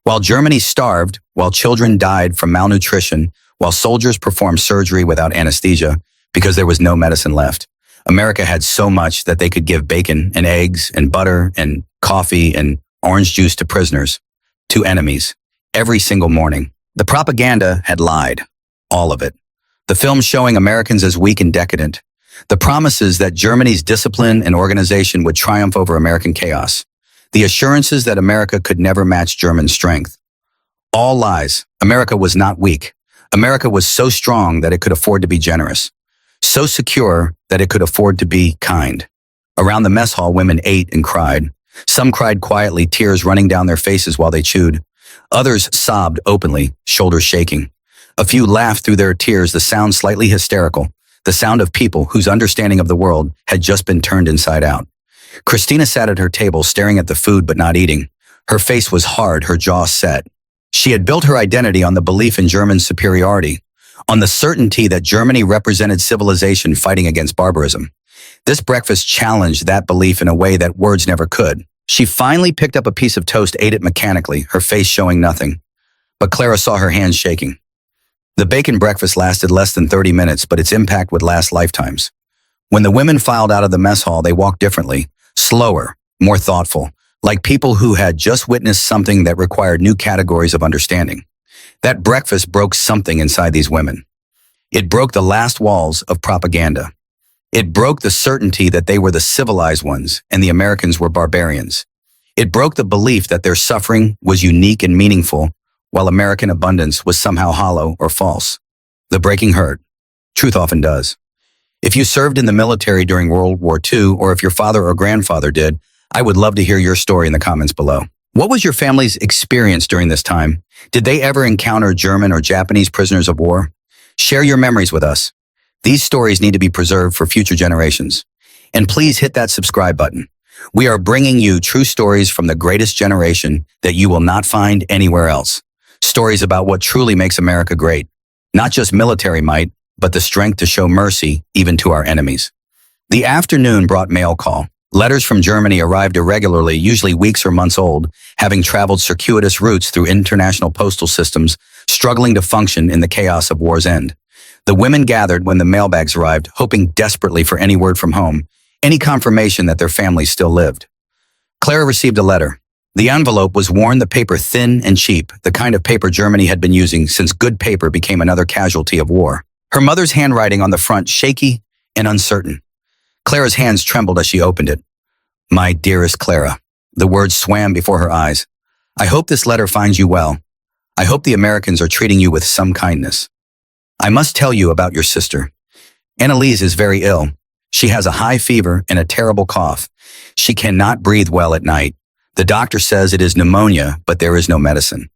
While Germany starved, while children died from malnutrition, while soldiers performed surgery without anesthesia because there was no medicine left, America had so much that they could give bacon and eggs and butter and coffee and orange juice to prisoners, to enemies, every single morning. The propaganda had lied, all of it. The films showing Americans as weak and decadent. The promises that Germany's discipline and organization would triumph over American chaos. The assurances that America could never match German strength. All lies. America was not weak. America was so strong that it could afford to be generous. So secure that it could afford to be kind. Around the mess hall, women ate and cried. Some cried quietly, tears running down their faces while they chewed. Others sobbed openly, shoulders shaking. A few laughed through their tears, the sound slightly hysterical, the sound of people whose understanding of the world had just been turned inside out. Christina sat at her table, staring at the food but not eating. Her face was hard, her jaw set. She had built her identity on the belief in German superiority, on the certainty that Germany represented civilization fighting against barbarism. This breakfast challenged that belief in a way that words never could. She finally picked up a piece of toast, ate it mechanically, her face showing nothing. But Clara saw her hands shaking. The bacon breakfast lasted less than 30 minutes, but its impact would last lifetimes. When the women filed out of the mess hall, they walked differently, slower, more thoughtful, like people who had just witnessed something that required new categories of understanding. That breakfast broke something inside these women. It broke the last walls of propaganda. It broke the certainty that they were the civilized ones and the Americans were barbarians. It broke the belief that their suffering was unique and meaningful, while American abundance was somehow hollow or false. The breaking hurt. Truth often does. If you served in the military during World War II, or if your father or grandfather did, I would love to hear your story in the comments below. What was your family's experience during this time? Did they ever encounter German or Japanese prisoners of war? Share your memories with us. These stories need to be preserved for future generations. And please hit that subscribe button. We are bringing you true stories from the greatest generation that you will not find anywhere else. Stories about what truly makes America great. Not just military might, but the strength to show mercy even to our enemies. The afternoon brought mail call. Letters from Germany arrived irregularly, usually weeks or months old, having traveled circuitous routes through international postal systems, struggling to function in the chaos of war's end. The women gathered when the mailbags arrived, hoping desperately for any word from home, any confirmation that their families still lived. Clara received a letter. The envelope was worn, the paper thin and cheap, the kind of paper Germany had been using since good paper became another casualty of war. Her mother's handwriting on the front shaky and uncertain. Clara's hands trembled as she opened it. My dearest Clara. The words swam before her eyes. I hope this letter finds you well. I hope the Americans are treating you with some kindness. I must tell you about your sister. Annalise is very ill. She has a high fever and a terrible cough. She cannot breathe well at night. The doctor says it is pneumonia, but there is no medicine.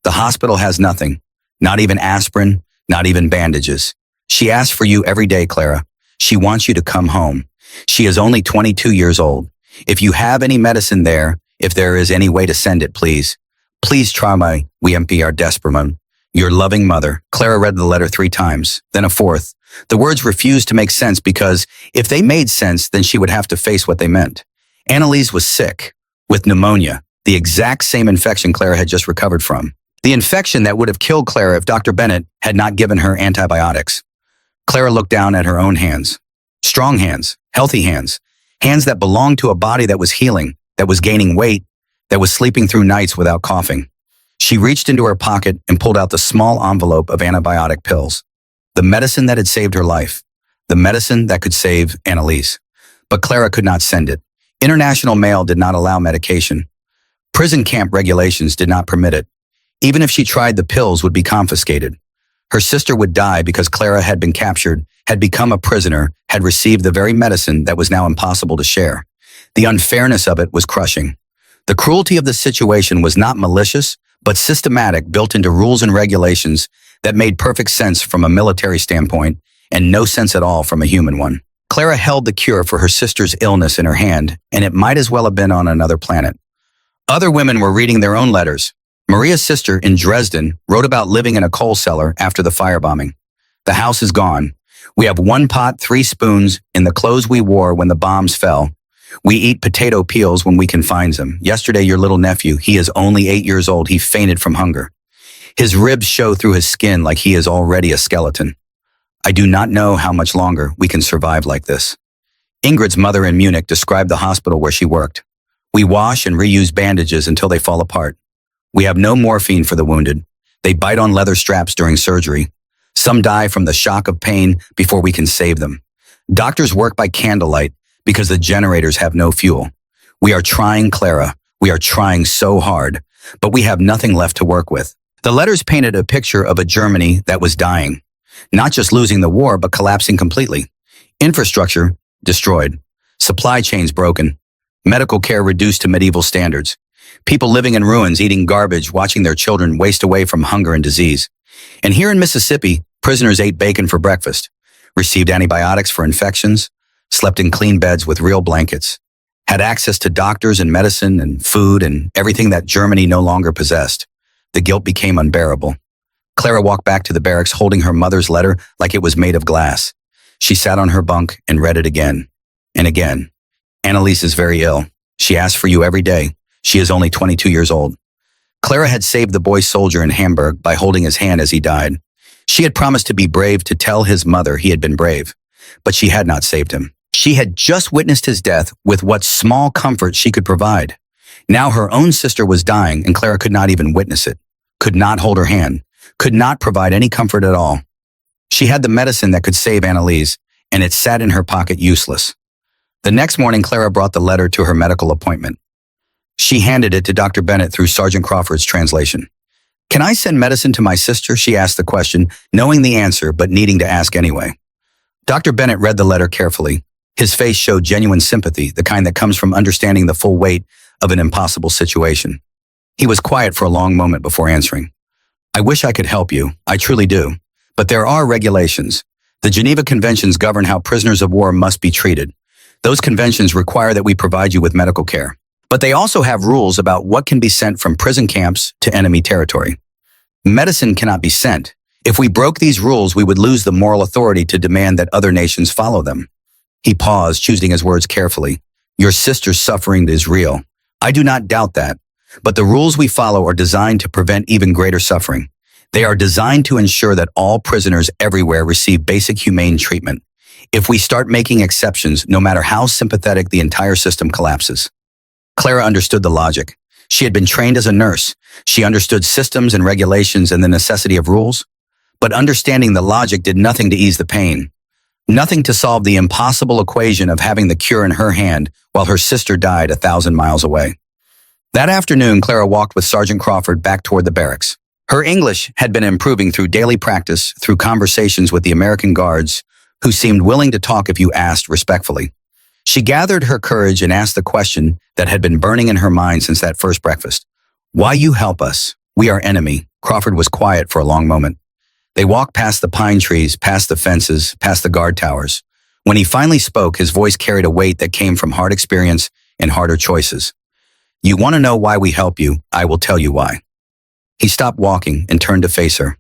The hospital has nothing, not even aspirin, not even bandages. She asks for you every day, Clara. She wants you to come home. She is only 22 years old. If you have any medicine there, if there is any way to send it, please. Please try my, we are desperate. Your loving mother. Clara read the letter 3 times, then a 4th. The words refused to make sense because if they made sense, then she would have to face what they meant. Annalise was sick, with pneumonia, the exact same infection Clara had just recovered from. The infection that would have killed Clara if Dr. Bennett had not given her antibiotics. Clara looked down at her own hands. Strong hands, healthy hands, hands that belonged to a body that was healing, that was gaining weight, that was sleeping through nights without coughing. She reached into her pocket and pulled out the small envelope of antibiotic pills. The medicine that had saved her life. The medicine that could save Annalise. But Clara could not send it. International mail did not allow medication. Prison camp regulations did not permit it. Even if she tried, the pills would be confiscated. Her sister would die because Clara had been captured, had become a prisoner, had received the very medicine that was now impossible to share. The unfairness of it was crushing. The cruelty of the situation was not malicious, but systematic, built into rules and regulations that made perfect sense from a military standpoint and no sense at all from a human one. Clara held the cure for her sister's illness in her hand, and it might as well have been on another planet. Other women were reading their own letters. Maria's sister in Dresden wrote about living in a coal cellar after the firebombing. The house is gone. We have 1 pot, 3 spoons in the clothes we wore when the bombs fell. We eat potato peels when we can find them. Yesterday, your little nephew, he is only 8 years old, he fainted from hunger. His ribs show through his skin like he is already a skeleton. I do not know how much longer we can survive like this. Ingrid's mother in Munich described the hospital where she worked. We wash and reuse bandages until they fall apart. We have no morphine for the wounded. They bite on leather straps during surgery. Some die from the shock of pain before we can save them. Doctors work by candlelight because the generators have no fuel. We are trying, Clara. We are trying so hard, but we have nothing left to work with. The letters painted a picture of a Germany that was dying, not just losing the war, but collapsing completely. Infrastructure destroyed. Supply chains broken. Medical care reduced to medieval standards. People living in ruins, eating garbage, watching their children waste away from hunger and disease. And here in Mississippi, prisoners ate bacon for breakfast, received antibiotics for infections, slept in clean beds with real blankets, had access to doctors and medicine and food and everything that Germany no longer possessed. The guilt became unbearable. Clara walked back to the barracks holding her mother's letter like it was made of glass. She sat on her bunk and read it again and again. Annalise is very ill. She asks for you every day. She is only 22 years old. Clara had saved the boy soldier in Hamburg by holding his hand as he died. She had promised to be brave, to tell his mother he had been brave, but she had not saved him. She had just witnessed his death with what small comfort she could provide. Now her own sister was dying and Clara could not even witness it, could not hold her hand, could not provide any comfort at all. She had the medicine that could save Annalise, and it sat in her pocket useless. The next morning, Clara brought the letter to her medical appointment. She handed it to Dr. Bennett through Sergeant Crawford's translation. Can I send medicine to my sister? She asked the question, knowing the answer, but needing to ask anyway. Dr. Bennett read the letter carefully. His face showed genuine sympathy, the kind that comes from understanding the full weight of an impossible situation. He was quiet for a long moment before answering. I wish I could help you. I truly do. But there are regulations. The Geneva Conventions govern how prisoners of war must be treated. Those conventions require that we provide you with medical care. But they also have rules about what can be sent from prison camps to enemy territory. Medicine cannot be sent. If we broke these rules, we would lose the moral authority to demand that other nations follow them. He paused, choosing his words carefully. Your sister's suffering is real. I do not doubt that. But the rules we follow are designed to prevent even greater suffering. They are designed to ensure that all prisoners everywhere receive basic humane treatment. If we start making exceptions, no matter how sympathetic, the entire system collapses. Clara understood the logic. She had been trained as a nurse. She understood systems and regulations and the necessity of rules. But understanding the logic did nothing to ease the pain. Nothing to solve the impossible equation of having the cure in her hand while her sister died 1,000 miles away. That afternoon, Clara walked with Sergeant Crawford back toward the barracks. Her English had been improving through daily practice, through conversations with the American guards, who seemed willing to talk if you asked respectfully. She gathered her courage and asked the question that had been burning in her mind since that first breakfast. Why you help us? We are enemy. Crawford was quiet for a long moment. They walked past the pine trees, past the fences, past the guard towers. When he finally spoke, his voice carried a weight that came from hard experience and harder choices. You want to know why we help you? I will tell you why. He stopped walking and turned to face her.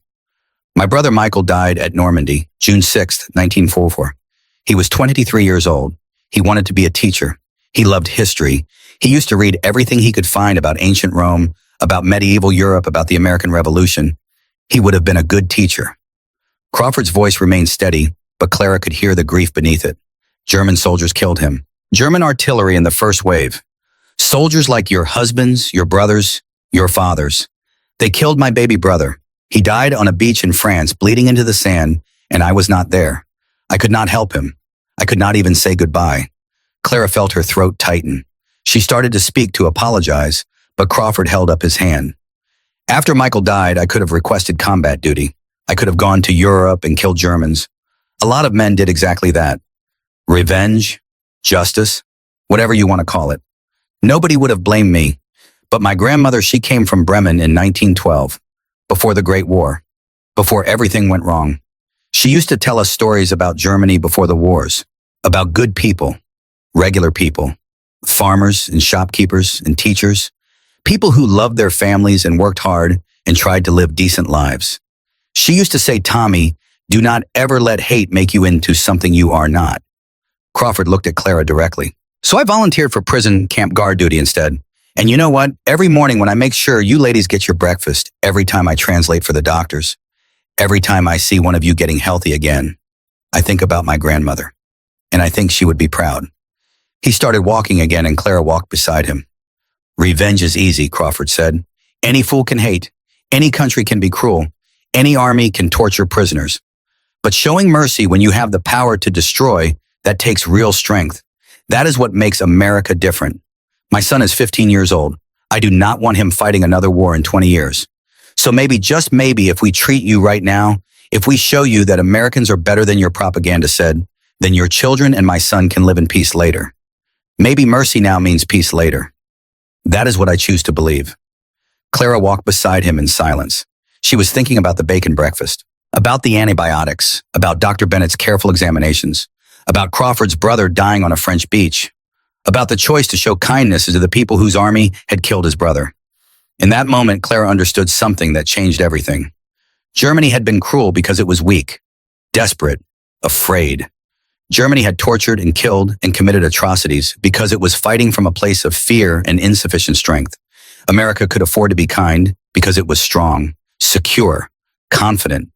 My brother Michael died at Normandy, June 6, 1944. He was 23 years old. He wanted to be a teacher. He loved history. He used to read everything he could find about ancient Rome, about medieval Europe, about the American Revolution. He would have been a good teacher. Crawford's voice remained steady, but Clara could hear the grief beneath it. German soldiers killed him. German artillery in the first wave. Soldiers like your husbands, your brothers, your fathers. They killed my baby brother. He died on a beach in France, bleeding into the sand, and I was not there. I could not help him. I could not even say goodbye. Clara felt her throat tighten. She started to speak to apologize, but Crawford held up his hand. After Michael died, I could have requested combat duty. I could have gone to Europe and killed Germans. A lot of men did exactly that. Revenge, justice, whatever you want to call it. Nobody would have blamed me. But my grandmother, she came from Bremen in 1912, before the Great War, before everything went wrong. She used to tell us stories about Germany before the wars, about good people, regular people, farmers and shopkeepers and teachers, people who loved their families and worked hard and tried to live decent lives. She used to say, Tommy, do not ever let hate make you into something you are not. Crawford looked at Clara directly. So I volunteered for prison camp guard duty instead. And you know what? Every morning when I make sure you ladies get your breakfast, every time I translate for the doctors, every time I see one of you getting healthy again, I think about my grandmother, and I think she would be proud. He started walking again, and Clara walked beside him. Revenge is easy, Crawford said. Any fool can hate. Any country can be cruel. Any army can torture prisoners. But showing mercy when you have the power to destroy, that takes real strength. That is what makes America different. My son is 15 years old. I do not want him fighting another war in 20 years. So maybe, just maybe, if we treat you right now, if we show you that Americans are better than your propaganda said, then your children and my son can live in peace later. Maybe mercy now means peace later. That is what I choose to believe. Clara walked beside him in silence. She was thinking about the bacon breakfast, about the antibiotics, about Dr. Bennett's careful examinations, about Crawford's brother dying on a French beach, about the choice to show kindness to the people whose army had killed his brother. In that moment, Clara understood something that changed everything. Germany had been cruel because it was weak, desperate, afraid. Germany had tortured and killed and committed atrocities because it was fighting from a place of fear and insufficient strength. America could afford to be kind because it was strong, secure, confident.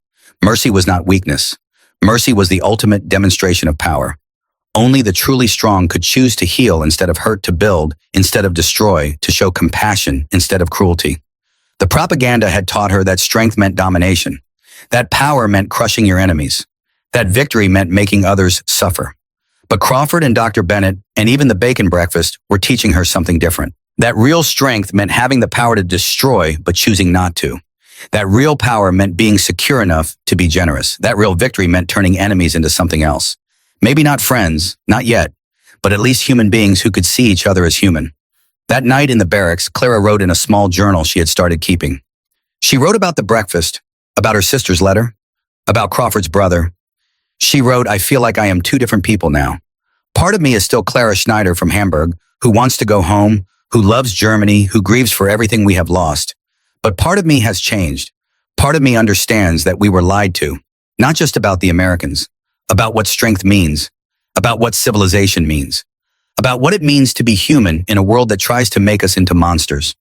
Mercy was not weakness. Mercy was the ultimate demonstration of power. Only the truly strong could choose to heal instead of hurt, to build instead of destroy, to show compassion instead of cruelty. The propaganda had taught her that strength meant domination, that power meant crushing your enemies, that victory meant making others suffer. But Crawford and Dr. Bennett, and even the bacon breakfast, were teaching her something different. That real strength meant having the power to destroy, but choosing not to. That real power meant being secure enough to be generous. That real victory meant turning enemies into something else. Maybe not friends, not yet, but at least human beings who could see each other as human. That night in the barracks, Clara wrote in a small journal she had started keeping. She wrote about the breakfast, about her sister's letter, about Crawford's brother. She wrote, I feel like I am two different people now. Part of me is still Clara Schneider from Hamburg, who wants to go home, who loves Germany, who grieves for everything we have lost. But part of me has changed. Part of me understands that we were lied to, not just about the Americans, about what strength means, about what civilization means, about what it means to be human in a world that tries to make us into monsters.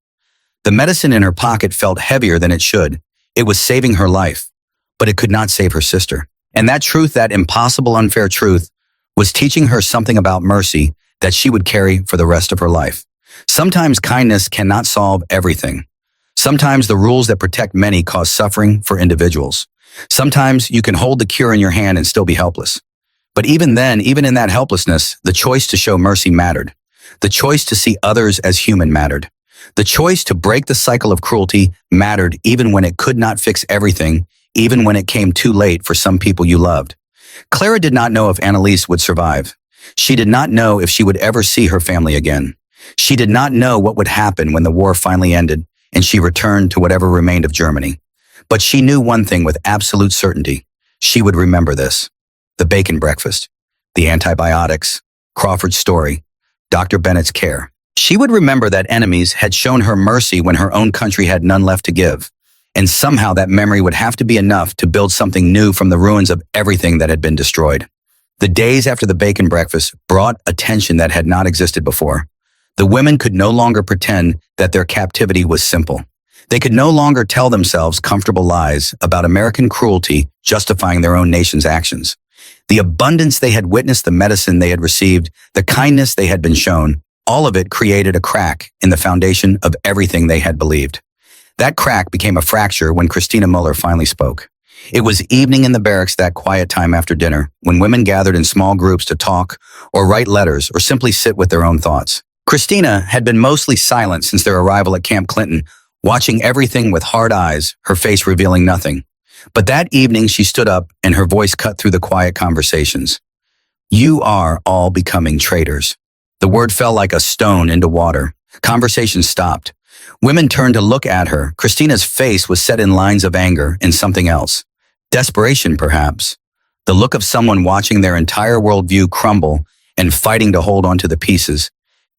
The medicine in her pocket felt heavier than it should. It was saving her life, but it could not save her sister. And that truth, that impossible, unfair truth, was teaching her something about mercy that she would carry for the rest of her life. Sometimes kindness cannot solve everything. Sometimes the rules that protect many cause suffering for individuals. Sometimes you can hold the cure in your hand and still be helpless. But even then, even in that helplessness, the choice to show mercy mattered. The choice to see others as human mattered. The choice to break the cycle of cruelty mattered even when it could not fix everything, even when it came too late for some people you loved. Clara did not know if Annalise would survive. She did not know if she would ever see her family again. She did not know what would happen when the war finally ended and she returned to whatever remained of Germany. But she knew one thing with absolute certainty. She would remember this. The bacon breakfast, the antibiotics, Crawford's story, Dr. Bennett's care. She would remember that enemies had shown her mercy when her own country had none left to give. And somehow that memory would have to be enough to build something new from the ruins of everything that had been destroyed. The days after the bacon breakfast brought a tension that had not existed before. The women could no longer pretend that their captivity was simple. They could no longer tell themselves comfortable lies about American cruelty justifying their own nation's actions. The abundance they had witnessed, the medicine they had received, the kindness they had been shown, all of it created a crack in the foundation of everything they had believed. That crack became a fracture when Christina Muller finally spoke. It was evening in the barracks, that quiet time after dinner, when women gathered in small groups to talk or write letters or simply sit with their own thoughts. Christina had been mostly silent since their arrival at Camp Clinton, watching everything with hard eyes, her face revealing nothing. But that evening she stood up and her voice cut through the quiet conversations. You are all becoming traitors. The word fell like a stone into water. Conversation stopped. Women turned to look at her. Christina's face was set in lines of anger and something else. Desperation, perhaps. The look of someone watching their entire worldview crumble and fighting to hold on to the pieces.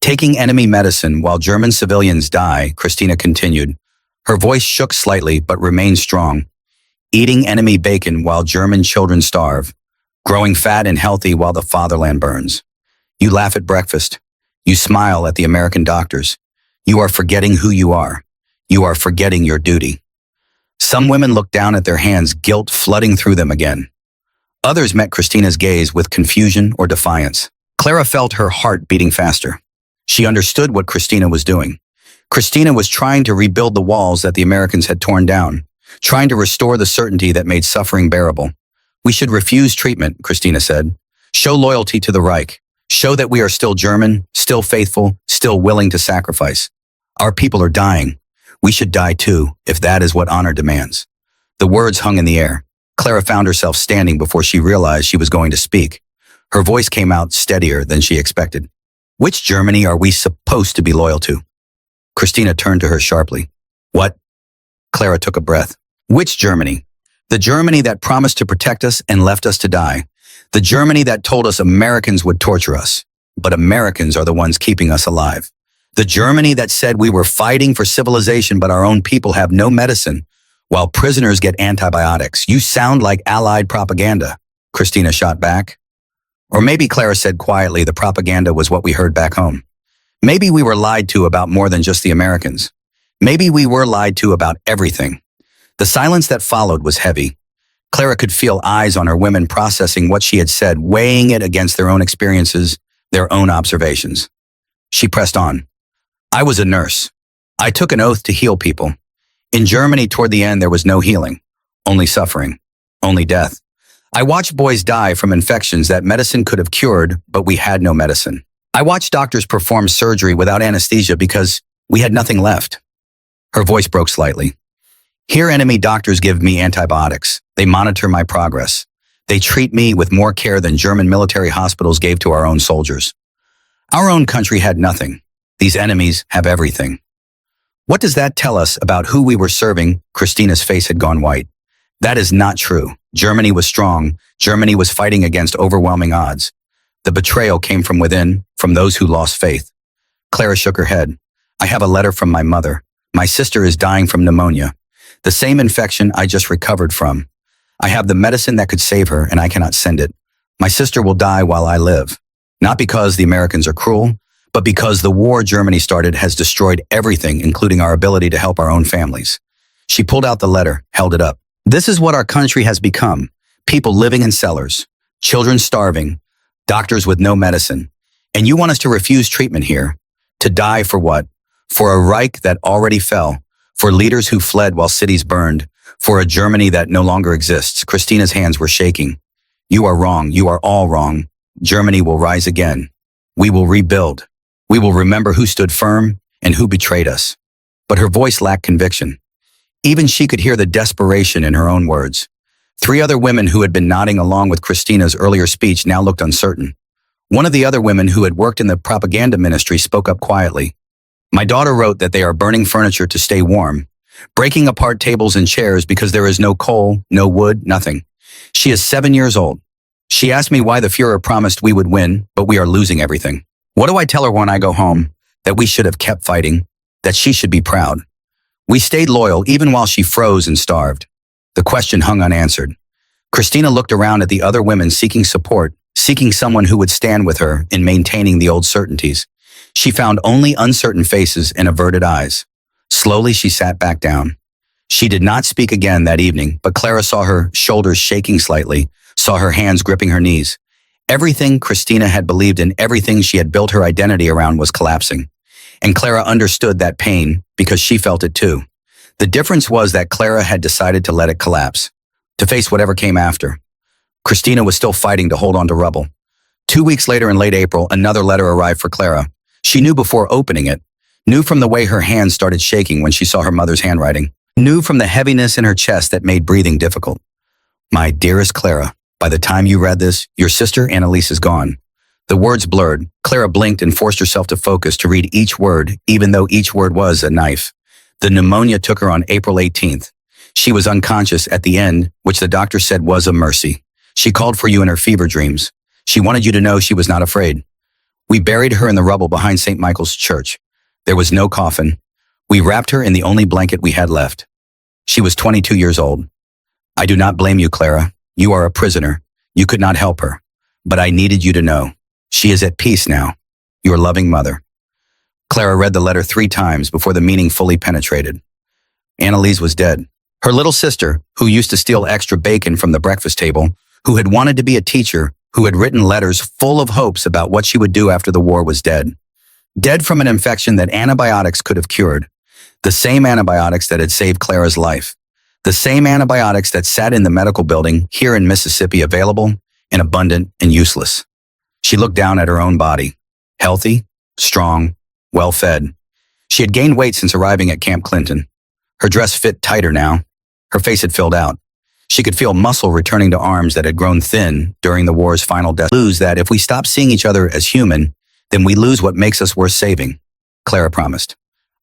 Taking enemy medicine while German civilians die, Christina continued. Her voice shook slightly but remained strong. Eating enemy bacon while German children starve. Growing fat and healthy while the fatherland burns. You laugh at breakfast. You smile at the American doctors. You are forgetting who you are. You are forgetting your duty. Some women looked down at their hands, guilt flooding through them again. Others met Christina's gaze with confusion or defiance. Clara felt her heart beating faster. She understood what Christina was doing. Christina was trying to rebuild the walls that the Americans had torn down, trying to restore the certainty that made suffering bearable. We should refuse treatment, Christina said. Show loyalty to the Reich. Show that we are still German, still faithful, still willing to sacrifice. Our people are dying. We should die too, if that is what honor demands. The words hung in the air. Clara found herself standing before she realized she was going to speak. Her voice came out steadier than she expected. Which Germany are we supposed to be loyal to? Christina turned to her sharply. What? Clara took a breath. Which Germany? The Germany that promised to protect us and left us to die. The Germany that told us Americans would torture us, but Americans are the ones keeping us alive. The Germany that said we were fighting for civilization, but our own people have no medicine, while prisoners get antibiotics. You sound like Allied propaganda, Christina shot back. Or maybe Clara said quietly the propaganda was what we heard back home. Maybe we were lied to about more than just the Americans. Maybe we were lied to about everything. The silence that followed was heavy. Clara could feel eyes on her women processing what she had said, weighing it against their own experiences, their own observations. She pressed on. I was a nurse. I took an oath to heal people. In Germany, toward the end, there was no healing, only suffering, only death. I watched boys die from infections that medicine could have cured, but we had no medicine. I watched doctors perform surgery without anesthesia because we had nothing left. Her voice broke slightly. Here, enemy doctors give me antibiotics. They monitor my progress. They treat me with more care than German military hospitals gave to our own soldiers. Our own country had nothing. These enemies have everything. What does that tell us about who we were serving? Christina's face had gone white. That is not true. Germany was strong. Germany was fighting against overwhelming odds. The betrayal came from within, from those who lost faith. Clara shook her head. I have a letter from my mother. My sister is dying from pneumonia. The same infection I just recovered from. I have the medicine that could save her, and I cannot send it. My sister will die while I live. Not because the Americans are cruel, but because the war Germany started has destroyed everything, including our ability to help our own families. She pulled out the letter, held it up. This is what our country has become. People living in cellars, children starving, doctors with no medicine. And you want us to refuse treatment here? To die for what? For a Reich that already fell, for leaders who fled while cities burned, for a Germany that no longer exists. Christina's hands were shaking. You are wrong. You are all wrong. Germany will rise again. We will rebuild. We will remember who stood firm and who betrayed us. But her voice lacked conviction. Even she could hear the desperation in her own words. 3 other women who had been nodding along with Christina's earlier speech now looked uncertain. One of the other women who had worked in the propaganda ministry spoke up quietly. My daughter wrote that they are burning furniture to stay warm, breaking apart tables and chairs because there is no coal, no wood, nothing. She is 7 years old. She asked me why the Fuhrer promised we would win, but we are losing everything. What do I tell her when I go home? That we should have kept fighting, that she should be proud. We stayed loyal even while she froze and starved. The question hung unanswered. Christina looked around at the other women seeking support, seeking someone who would stand with her in maintaining the old certainties. She found only uncertain faces and averted eyes. Slowly, she sat back down. She did not speak again that evening, but Clara saw her shoulders shaking slightly, saw her hands gripping her knees. Everything Christina had believed in, everything she had built her identity around was collapsing. And Clara understood that pain because she felt it too. The difference was that Clara had decided to let it collapse, to face whatever came after. Christina was still fighting to hold on to rubble. 2 weeks later in late April, another letter arrived for Clara. She knew before opening it, knew from the way her hands started shaking when she saw her mother's handwriting, knew from the heaviness in her chest that made breathing difficult. My dearest Clara, by the time you read this, your sister Annalise is gone. The words blurred. Clara blinked and forced herself to focus to read each word, even though each word was a knife. The pneumonia took her on April 18th. She was unconscious at the end, which the doctor said was a mercy. She called for you in her fever dreams. She wanted you to know she was not afraid. We buried her in the rubble behind St. Michael's Church. There was no coffin. We wrapped her in the only blanket we had left. She was 22 years old. I do not blame you, Clara. You are a prisoner. You could not help her. But I needed you to know. She is at peace now. Your loving mother. Clara read the letter 3 times before the meaning fully penetrated. Annalise was dead. Her little sister, who used to steal extra bacon from the breakfast table, who had wanted to be a teacher, who had written letters full of hopes about what she would do after the war, was dead. Dead from an infection that antibiotics could have cured. The same antibiotics that had saved Clara's life. The same antibiotics that sat in the medical building here in Mississippi, available and abundant and useless. She looked down at her own body. Healthy, strong, well-fed. She had gained weight since arriving at Camp Clinton. Her dress fit tighter now. Her face had filled out. She could feel muscle returning to arms that had grown thin during the war's final death. Lose that if we stop seeing each other as human, then we lose what makes us worth saving, Clara promised.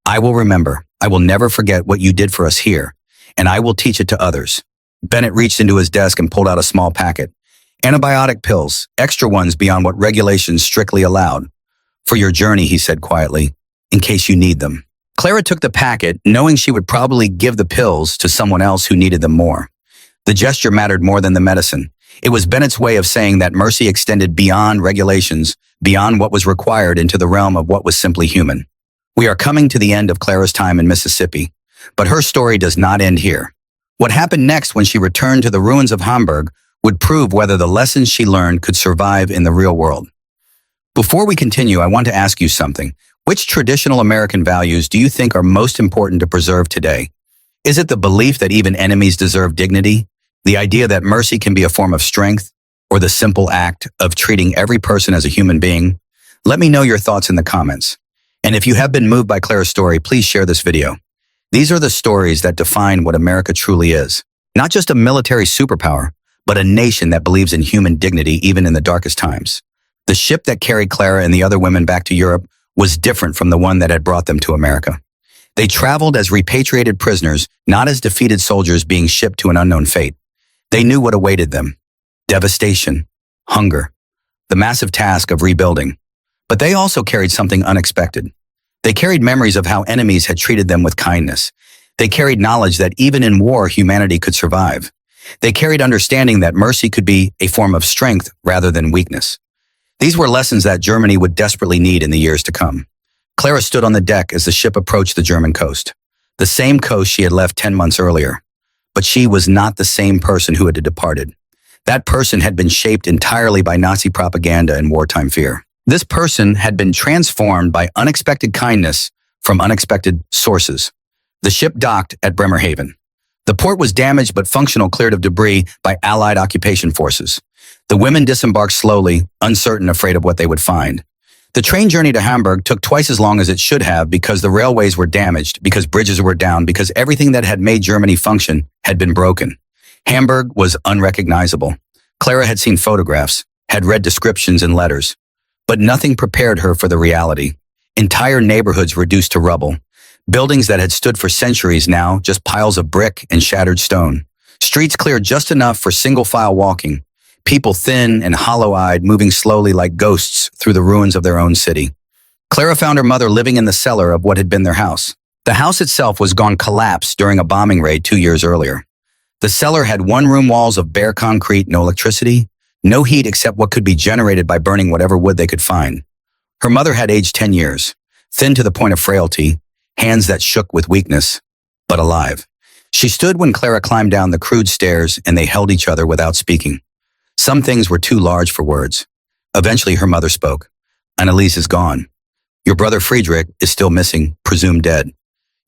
I will remember. I will never forget what you did for us here, and I will teach it to others. Bennett reached into his desk and pulled out a small packet. Antibiotic pills, extra ones beyond what regulations strictly allowed. For your journey, he said quietly, in case you need them. Clara took the packet, knowing she would probably give the pills to someone else who needed them more. The gesture mattered more than the medicine. It was Bennett's way of saying that mercy extended beyond regulations, beyond what was required, into the realm of what was simply human. We are coming to the end of Clara's time in Mississippi, but her story does not end here. What happened next when she returned to the ruins of Hamburg would prove whether the lessons she learned could survive in the real world. Before we continue, I want to ask you something. Which traditional American values do you think are most important to preserve today? Is it the belief that even enemies deserve dignity? The idea that mercy can be a form of strength? Or the simple act of treating every person as a human being? Let me know your thoughts in the comments. And if you have been moved by Clara's story, please share this video. These are the stories that define what America truly is. Not just a military superpower, but a nation that believes in human dignity even in the darkest times. The ship that carried Clara and the other women back to Europe was different from the one that had brought them to America. They traveled as repatriated prisoners, not as defeated soldiers being shipped to an unknown fate. They knew what awaited them. Devastation, hunger, the massive task of rebuilding. But they also carried something unexpected. They carried memories of how enemies had treated them with kindness. They carried knowledge that even in war, humanity could survive. They carried understanding that mercy could be a form of strength rather than weakness. These were lessons that Germany would desperately need in the years to come. Clara stood on the deck as the ship approached the German coast, the same coast she had left 10 months earlier. But she was not the same person who had departed. That person had been shaped entirely by Nazi propaganda and wartime fear. This person had been transformed by unexpected kindness from unexpected sources. The ship docked at Bremerhaven. The port was damaged but functional, cleared of debris by Allied occupation forces. The women disembarked slowly, uncertain, afraid of what they would find. The train journey to Hamburg took twice as long as it should have because the railways were damaged, because bridges were down, because everything that had made Germany function had been broken. Hamburg was unrecognizable. Clara had seen photographs, had read descriptions and letters, but nothing prepared her for the reality. Entire neighborhoods reduced to rubble. Buildings that had stood for centuries now just piles of brick and shattered stone. Streets cleared just enough for single-file walking. People thin and hollow-eyed, moving slowly like ghosts through the ruins of their own city. Clara found her mother living in the cellar of what had been their house. The house itself was gone collapse during a bombing raid 2 years earlier. The cellar had one-room walls of bare concrete, no electricity, no heat except what could be generated by burning whatever wood they could find. Her mother had aged 10 years, thin to the point of frailty, hands that shook with weakness, but alive. She stood when Clara climbed down the crude stairs and they held each other without speaking. Some things were too large for words. Eventually her mother spoke. Anneliese is gone. Your brother Friedrich is still missing, presumed dead.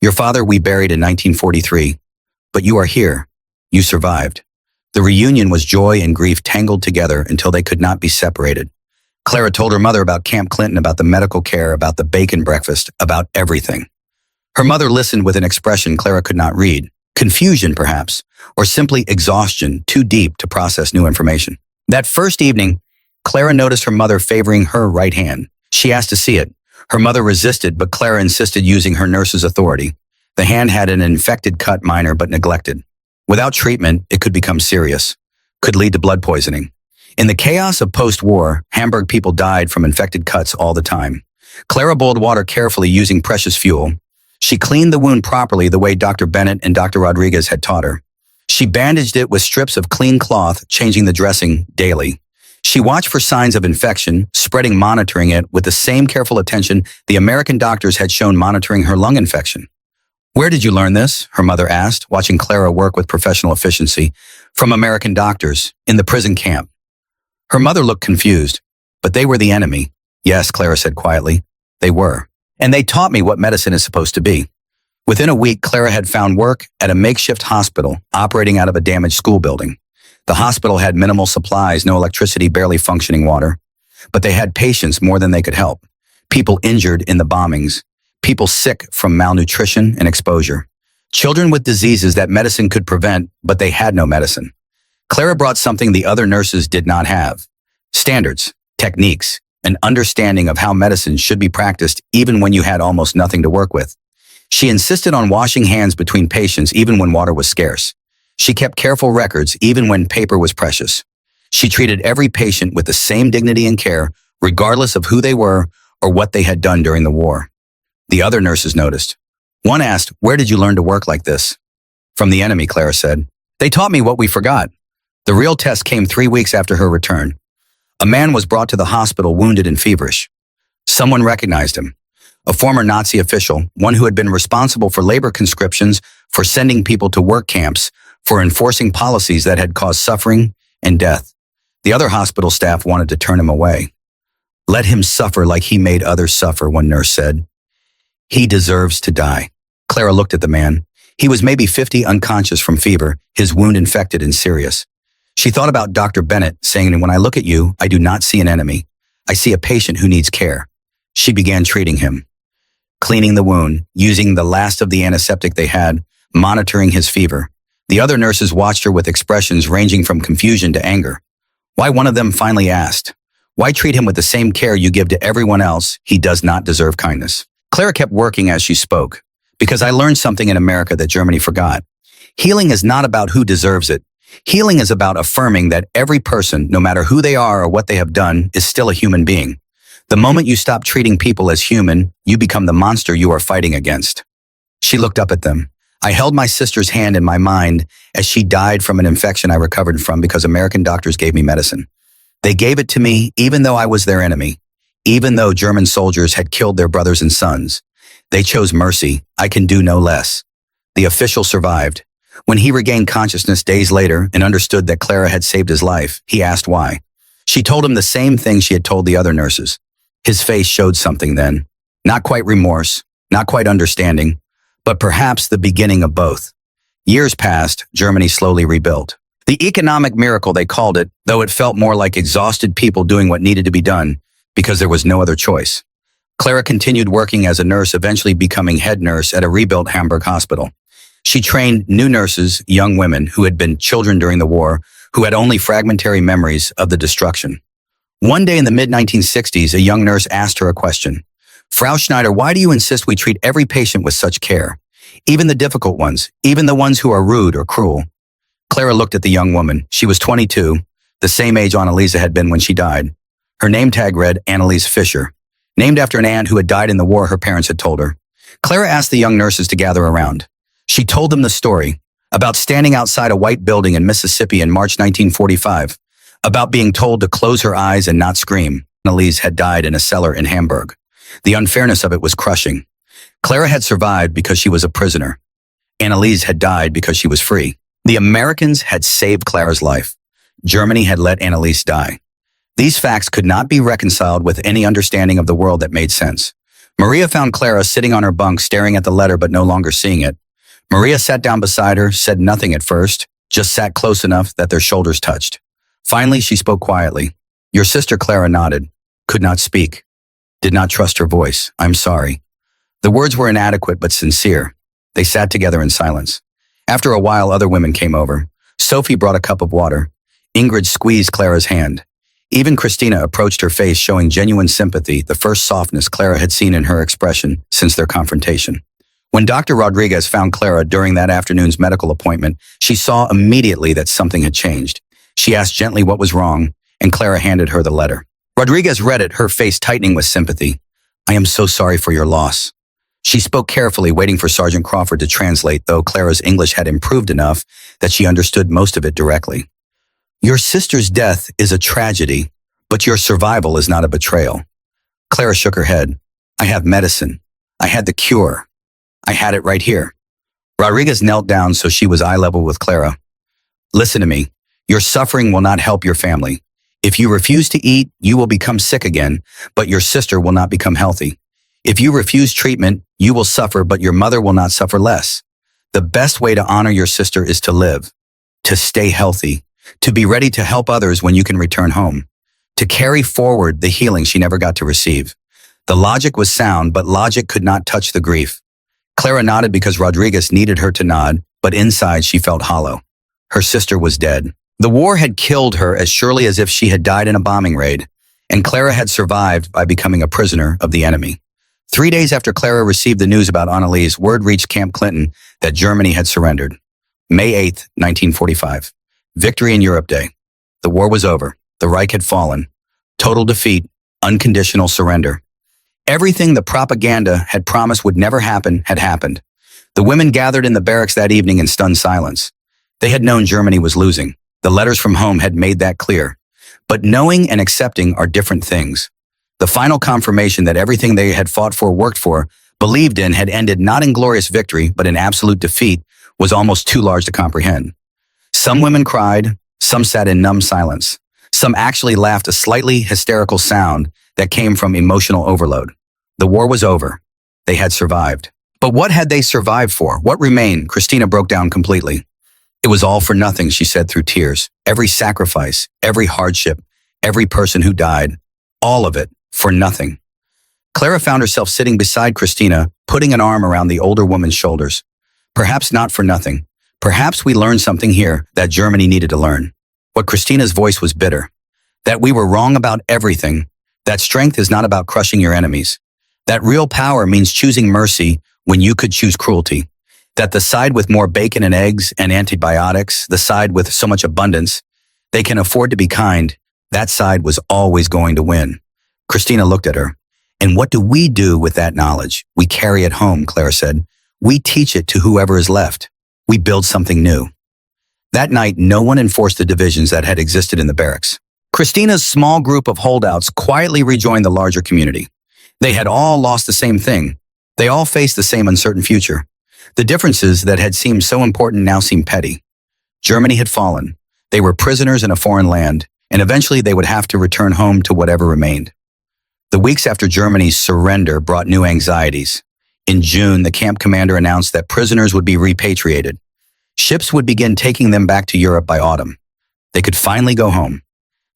Your father we buried in 1943. But you are here. You survived. The reunion was joy and grief tangled together until they could not be separated. Clara told her mother about Camp Clinton, about the medical care, about the bacon breakfast, about everything. Her mother listened with an expression Clara could not read. Confusion, perhaps, or simply exhaustion, too deep to process new information. That first evening, Clara noticed her mother favoring her right hand. She asked to see it. Her mother resisted, but Clara insisted, using her nurse's authority. The hand had an infected cut, minor but neglected. Without treatment, it could become serious, could lead to blood poisoning. In the chaos of post-war, Hamburg people died from infected cuts all the time. Clara boiled water carefully using precious fuel. She cleaned the wound properly the way Dr. Bennett and Dr. Rodriguez had taught her. She bandaged it with strips of clean cloth, changing the dressing daily. She watched for signs of infection, monitoring it with the same careful attention the American doctors had shown monitoring her lung infection. Where did you learn this? Her mother asked, watching Clara work with professional efficiency. From American doctors, in the prison camp. Her mother looked confused, but they were the enemy. Yes, Clara said quietly, they were. And they taught me what medicine is supposed to be. Within a week, Clara had found work at a makeshift hospital operating out of a damaged school building. The hospital had minimal supplies, no electricity, barely functioning water. But they had patients more than they could help. People injured in the bombings. People sick from malnutrition and exposure. Children with diseases that medicine could prevent, but they had no medicine. Clara brought something the other nurses did not have. Standards, techniques, an understanding of how medicine should be practiced even when you had almost nothing to work with. She insisted on washing hands between patients even when water was scarce. She kept careful records even when paper was precious. She treated every patient with the same dignity and care, regardless of who they were or what they had done during the war. The other nurses noticed. One asked, "Where did you learn to work like this?" "From the enemy," Clara said. "They taught me what we forgot." The real test came 3 weeks after her return. A man was brought to the hospital wounded and feverish. Someone recognized him. A former Nazi official, one who had been responsible for labor conscriptions, for sending people to work camps, for enforcing policies that had caused suffering and death. The other hospital staff wanted to turn him away. "Let him suffer like he made others suffer," one nurse said. "He deserves to die." Clara looked at the man. He was maybe 50, unconscious from fever, his wound infected and serious. She thought about Dr. Bennett, saying, "When I look at you, I do not see an enemy. I see a patient who needs care." She began treating him, cleaning the wound, using the last of the antiseptic they had, monitoring his fever. The other nurses watched her with expressions ranging from confusion to anger. Why, one of them finally asked, "Why treat him with the same care you give to everyone else? He does not deserve kindness." Clara kept working as she spoke, because I learned something in America that Germany forgot. Healing is not about who deserves it. Healing is about affirming that every person, no matter who they are or what they have done, is still a human being. The moment you stop treating people as human, you become the monster you are fighting against. She looked up at them. I held my sister's hand in my mind as she died from an infection I recovered from because American doctors gave me medicine. They gave it to me even though I was their enemy, even though German soldiers had killed their brothers and sons. They chose mercy. I can do no less. The official survived. When he regained consciousness days later and understood that Clara had saved his life, he asked why. She told him the same thing she had told the other nurses. His face showed something then. Not quite remorse, not quite understanding, but perhaps the beginning of both. Years passed, Germany slowly rebuilt. The economic miracle they called it, though it felt more like exhausted people doing what needed to be done because there was no other choice. Clara continued working as a nurse, eventually becoming head nurse at a rebuilt Hamburg hospital. She trained new nurses, young women who had been children during the war, who had only fragmentary memories of the destruction. One day in the mid-1960s, a young nurse asked her a question. "Frau Schneider, why do you insist we treat every patient with such care? Even the difficult ones, even the ones who are rude or cruel?" Clara looked at the young woman. She was 22, the same age Anneliese had been when she died. Her name tag read Anneliese Fischer, named after an aunt who had died in the war her parents had told her. Clara asked the young nurses to gather around. She told them the story about standing outside a white building in Mississippi in March 1945, about being told to close her eyes and not scream. Anneliese had died in a cellar in Hamburg. The unfairness of it was crushing. Clara had survived because she was a prisoner. Anneliese had died because she was free. The Americans had saved Clara's life. Germany had let Anneliese die. These facts could not be reconciled with any understanding of the world that made sense. Maria found Clara sitting on her bunk staring at the letter but no longer seeing it. Maria sat down beside her, said nothing at first, just sat close enough that their shoulders touched. Finally, she spoke quietly. Your sister Clara nodded, could not speak, did not trust her voice. I'm sorry. The words were inadequate but sincere. They sat together in silence. After a while, other women came over. Sophie brought a cup of water. Ingrid squeezed Clara's hand. Even Christina approached her face, showing genuine sympathy, the first softness Clara had seen in her expression since their confrontation. When Dr. Rodriguez found Clara during that afternoon's medical appointment, she saw immediately that something had changed. She asked gently what was wrong, and Clara handed her the letter. Rodriguez read it, her face tightening with sympathy. I am so sorry for your loss. She spoke carefully, waiting for Sergeant Crawford to translate, though Clara's English had improved enough that she understood most of it directly. Your sister's death is a tragedy, but your survival is not a betrayal. Clara shook her head. I have medicine. I had the cure. I had it right here. Rodriguez knelt down so she was eye level with Clara. Listen to me. Your suffering will not help your family. If you refuse to eat, you will become sick again, but your sister will not become healthy. If you refuse treatment, you will suffer, but your mother will not suffer less. The best way to honor your sister is to live, to stay healthy, to be ready to help others when you can return home, to carry forward the healing she never got to receive. The logic was sound, but logic could not touch the grief. Clara nodded because Rodriguez needed her to nod, but inside she felt hollow. Her sister was dead. The war had killed her as surely as if she had died in a bombing raid, and Clara had survived by becoming a prisoner of the enemy. 3 days after Clara received the news about Anneliese, word reached Camp Clinton that Germany had surrendered. May 8th, 1945. Victory in Europe Day. The war was over. The Reich had fallen. Total defeat, unconditional surrender. Everything the propaganda had promised would never happen had happened. The women gathered in the barracks that evening in stunned silence. They had known Germany was losing. The letters from home had made that clear. But knowing and accepting are different things. The final confirmation that everything they had fought for, worked for, believed in had ended not in glorious victory, but in absolute defeat was almost too large to comprehend. Some women cried, some sat in numb silence. Some actually laughed, a slightly hysterical sound that came from emotional overload. The war was over. They had survived. But what had they survived for? What remained? Christina broke down completely. It was all for nothing, she said through tears. Every sacrifice, every hardship, every person who died, all of it for nothing. Clara found herself sitting beside Christina, putting an arm around the older woman's shoulders. Perhaps not for nothing. Perhaps we learned something here that Germany needed to learn. What Christina's voice was bitter. That we were wrong about everything. That strength is not about crushing your enemies. That real power means choosing mercy when you could choose cruelty. That the side with more bacon and eggs and antibiotics, the side with so much abundance, they can afford to be kind, that side was always going to win. Christina looked at her. And what do we do with that knowledge? We carry it home, Clara said. We teach it to whoever is left. We build something new. That night, no one enforced the divisions that had existed in the barracks. Christina's small group of holdouts quietly rejoined the larger community. They had all lost the same thing. They all faced the same uncertain future. The differences that had seemed so important now seemed petty. Germany had fallen. They were prisoners in a foreign land, and eventually they would have to return home to whatever remained. The weeks after Germany's surrender brought new anxieties. In June, the camp commander announced that prisoners would be repatriated. Ships would begin taking them back to Europe by autumn. They could finally go home.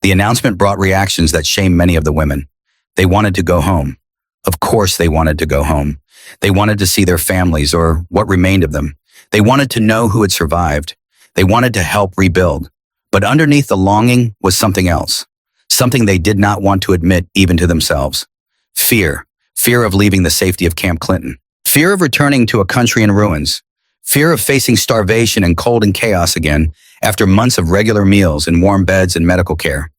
The announcement brought reactions that shamed many of the women. They wanted to go home. Of course they wanted to go home. They wanted to see their families, or what remained of them. They wanted to know who had survived. They wanted to help rebuild. But underneath the longing was something else. Something they did not want to admit even to themselves. Fear. Fear of leaving the safety of Camp Clinton. Fear of returning to a country in ruins. Fear of facing starvation and cold and chaos again after months of regular meals and warm beds and medical care.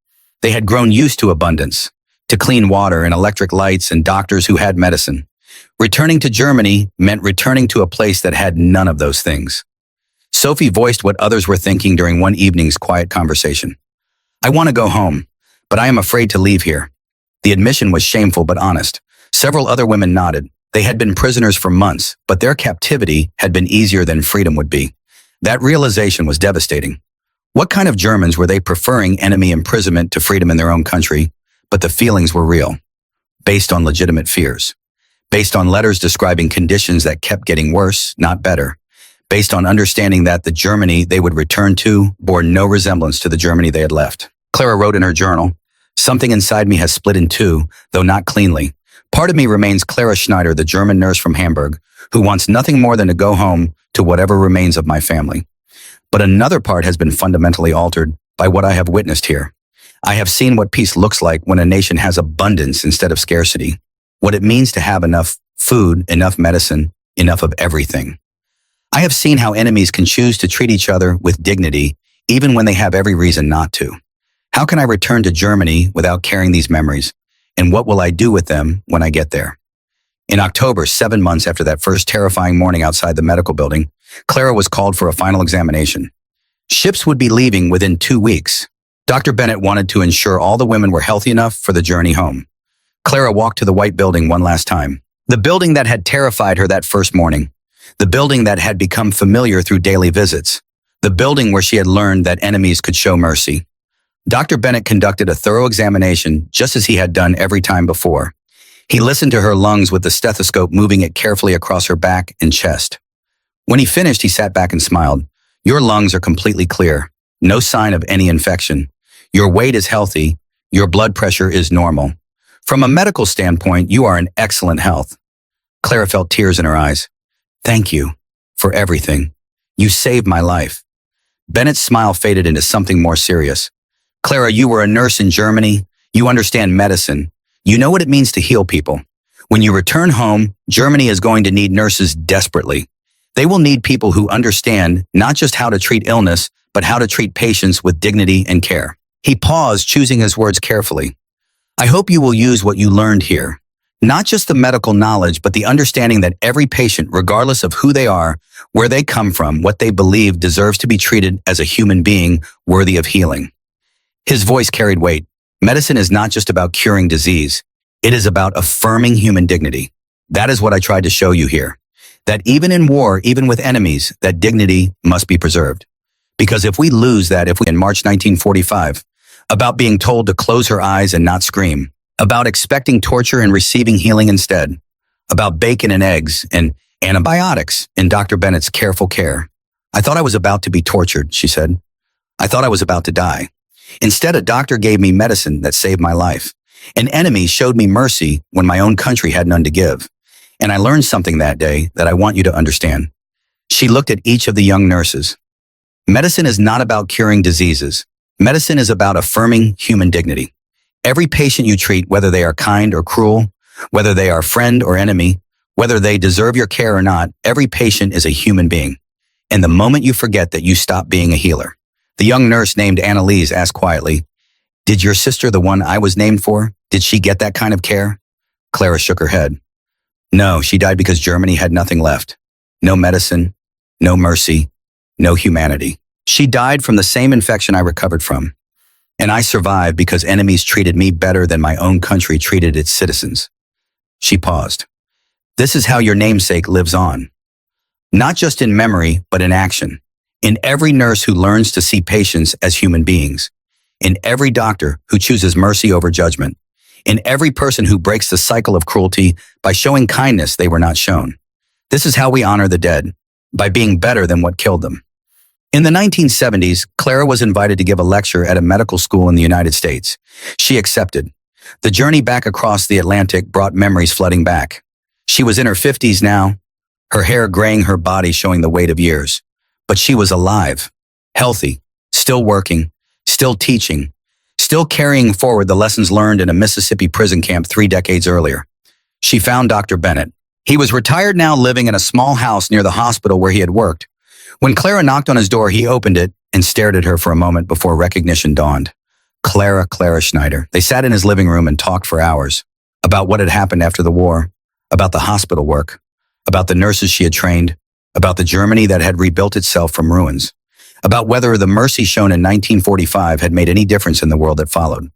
They had grown used to abundance, to clean water and electric lights and doctors who had medicine. Returning to Germany meant returning to a place that had none of those things. Sophie voiced what others were thinking during one evening's quiet conversation. I want to go home, but I am afraid to leave here. The admission was shameful but honest. Several other women nodded. They had been prisoners for months, but their captivity had been easier than freedom would be. That realization was devastating. What kind of Germans were they preferring enemy imprisonment to freedom in their own country? But the feelings were real, based on legitimate fears, based on letters describing conditions that kept getting worse, not better, based on understanding that the Germany they would return to bore no resemblance to the Germany they had left. Clara wrote in her journal, "Something inside me has split in two, though not cleanly. Part of me remains Clara Schneider, the German nurse from Hamburg, who wants nothing more than to go home to whatever remains of my family. But another part has been fundamentally altered by what I have witnessed here. I have seen what peace looks like when a nation has abundance instead of scarcity, what it means to have enough food, enough medicine, enough of everything. I have seen how enemies can choose to treat each other with dignity, even when they have every reason not to. How can I return to Germany without carrying these memories? And what will I do with them when I get there?" In October, 7 months after that first terrifying morning outside the medical building, Clara was called for a final examination. Ships would be leaving within 2 weeks. Dr. Bennett wanted to ensure all the women were healthy enough for the journey home. Clara walked to the white building one last time. The building that had terrified her that first morning. The building that had become familiar through daily visits. The building where she had learned that enemies could show mercy. Dr. Bennett conducted a thorough examination, just as he had done every time before. He listened to her lungs with the stethoscope, moving it carefully across her back and chest. When he finished, he sat back and smiled. "Your lungs are completely clear. No sign of any infection. Your weight is healthy. Your blood pressure is normal. From a medical standpoint, you are in excellent health." Clara felt tears in her eyes. "Thank you for everything. You saved my life." Bennett's smile faded into something more serious. "Clara, you were a nurse in Germany. You understand medicine. You know what it means to heal people. When you return home, Germany is going to need nurses desperately. They will need people who understand not just how to treat illness, but how to treat patients with dignity and care." He paused, choosing his words carefully. "I hope you will use what you learned here. Not just the medical knowledge, but the understanding that every patient, regardless of who they are, where they come from, what they believe, deserves to be treated as a human being worthy of healing." His voice carried weight. Medicine is not just about curing disease. It is about affirming human dignity. That is what I tried to show you here. That even in war, even with enemies, that dignity must be preserved. Because if we lose that, in March 1945, about being told to close her eyes and not scream, about expecting torture and receiving healing instead, about bacon and eggs and antibiotics in Dr. Bennett's careful care. "I thought I was about to be tortured," she said. "I thought I was about to die. Instead, a doctor gave me medicine that saved my life. An enemy showed me mercy when my own country had none to give. And I learned something that day that I want you to understand." She looked at each of the young nurses. Medicine is not about curing diseases. Medicine is about affirming human dignity. Every patient you treat, whether they are kind or cruel, whether they are friend or enemy, whether they deserve your care or not, every patient is a human being. And the moment you forget that, you stop being a healer. The young nurse named Annalise asked quietly, "Did your sister, the one I was named for, did she get that kind of care?" Clara shook her head. "No, she died because Germany had nothing left. No medicine, no mercy, no humanity. She died from the same infection I recovered from. And I survived because enemies treated me better than my own country treated its citizens." She paused. "This is how your namesake lives on. Not just in memory, but in action. In every nurse who learns to see patients as human beings. In every doctor who chooses mercy over judgment. In every person who breaks the cycle of cruelty by showing kindness they were not shown. This is how we honor the dead, by being better than what killed them. In the 1970s, Clara was invited to give a lecture at a medical school in the United States. She accepted. The journey back across the Atlantic brought memories flooding back. She was in her 50s now, her hair graying her body showing the weight of years. But she was alive, healthy, still working, still teaching, still carrying forward the lessons learned in a Mississippi prison camp 3 decades earlier. She found Dr. Bennett. He was retired now, living in a small house near the hospital where he had worked. When Clara knocked on his door, he opened it and stared at her for a moment before recognition dawned. Clara Schneider. They sat in his living room and talked for hours about what had happened after the war, about the hospital work, about the nurses she had trained, about the Germany that had rebuilt itself from ruins, about whether the mercy shown in 1945 had made any difference in the world that followed.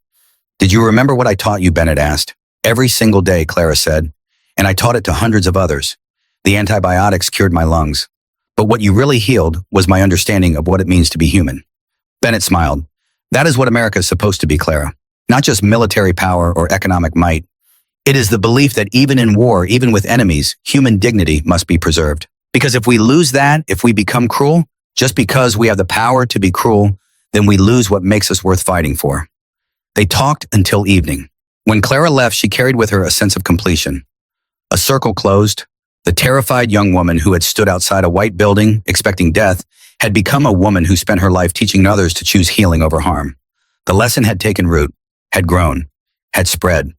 Did you remember what I taught you? Bennett asked. Every single day, Clara said, and I taught it to hundreds of others. The antibiotics cured my lungs. But what you really healed was my understanding of what it means to be human. Bennett smiled. That is what America is supposed to be, Clara. Not just military power or economic might. It is the belief that even in war, even with enemies, human dignity must be preserved. Because if we lose that, if we become cruel, just because we have the power to be cruel, then we lose what makes us worth fighting for. They talked until evening. When Clara left, she carried with her a sense of completion. A circle closed. The terrified young woman who had stood outside a white building, expecting death, had become a woman who spent her life teaching others to choose healing over harm. The lesson had taken root, had grown, had spread.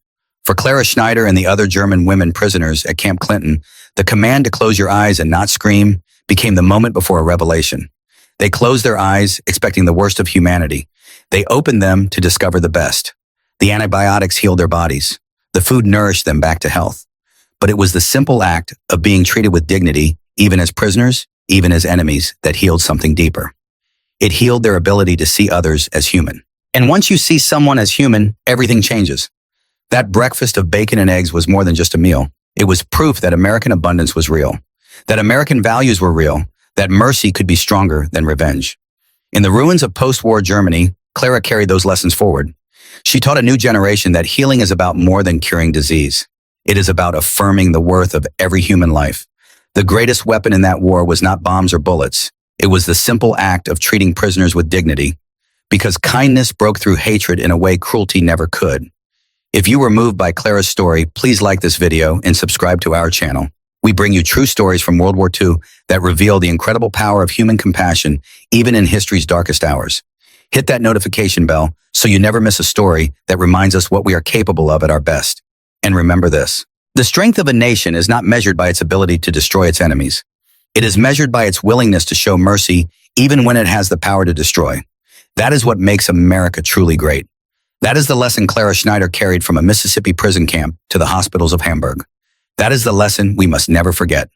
For Clara Schneider and the other German women prisoners at Camp Clinton, the command to close your eyes and not scream became the moment before a revelation. They closed their eyes, expecting the worst of humanity. They opened them to discover the best. The antibiotics healed their bodies. The food nourished them back to health. But it was the simple act of being treated with dignity, even as prisoners, even as enemies, that healed something deeper. It healed their ability to see others as human. And once you see someone as human, everything changes. That breakfast of bacon and eggs was more than just a meal. It was proof that American abundance was real, that American values were real, that mercy could be stronger than revenge. In the ruins of post-war Germany, Clara carried those lessons forward. She taught a new generation that healing is about more than curing disease. It is about affirming the worth of every human life. The greatest weapon in that war was not bombs or bullets. It was the simple act of treating prisoners with dignity, because kindness broke through hatred in a way cruelty never could. If you were moved by Clara's story, please like this video and subscribe to our channel. We bring you true stories from World War II that reveal the incredible power of human compassion, even in history's darkest hours. Hit that notification bell so you never miss a story that reminds us what we are capable of at our best. And remember this: the strength of a nation is not measured by its ability to destroy its enemies. It is measured by its willingness to show mercy even when it has the power to destroy. That is what makes America truly great. That is the lesson Clara Schneider carried from a Mississippi prison camp to the hospitals of Hamburg. That is the lesson we must never forget.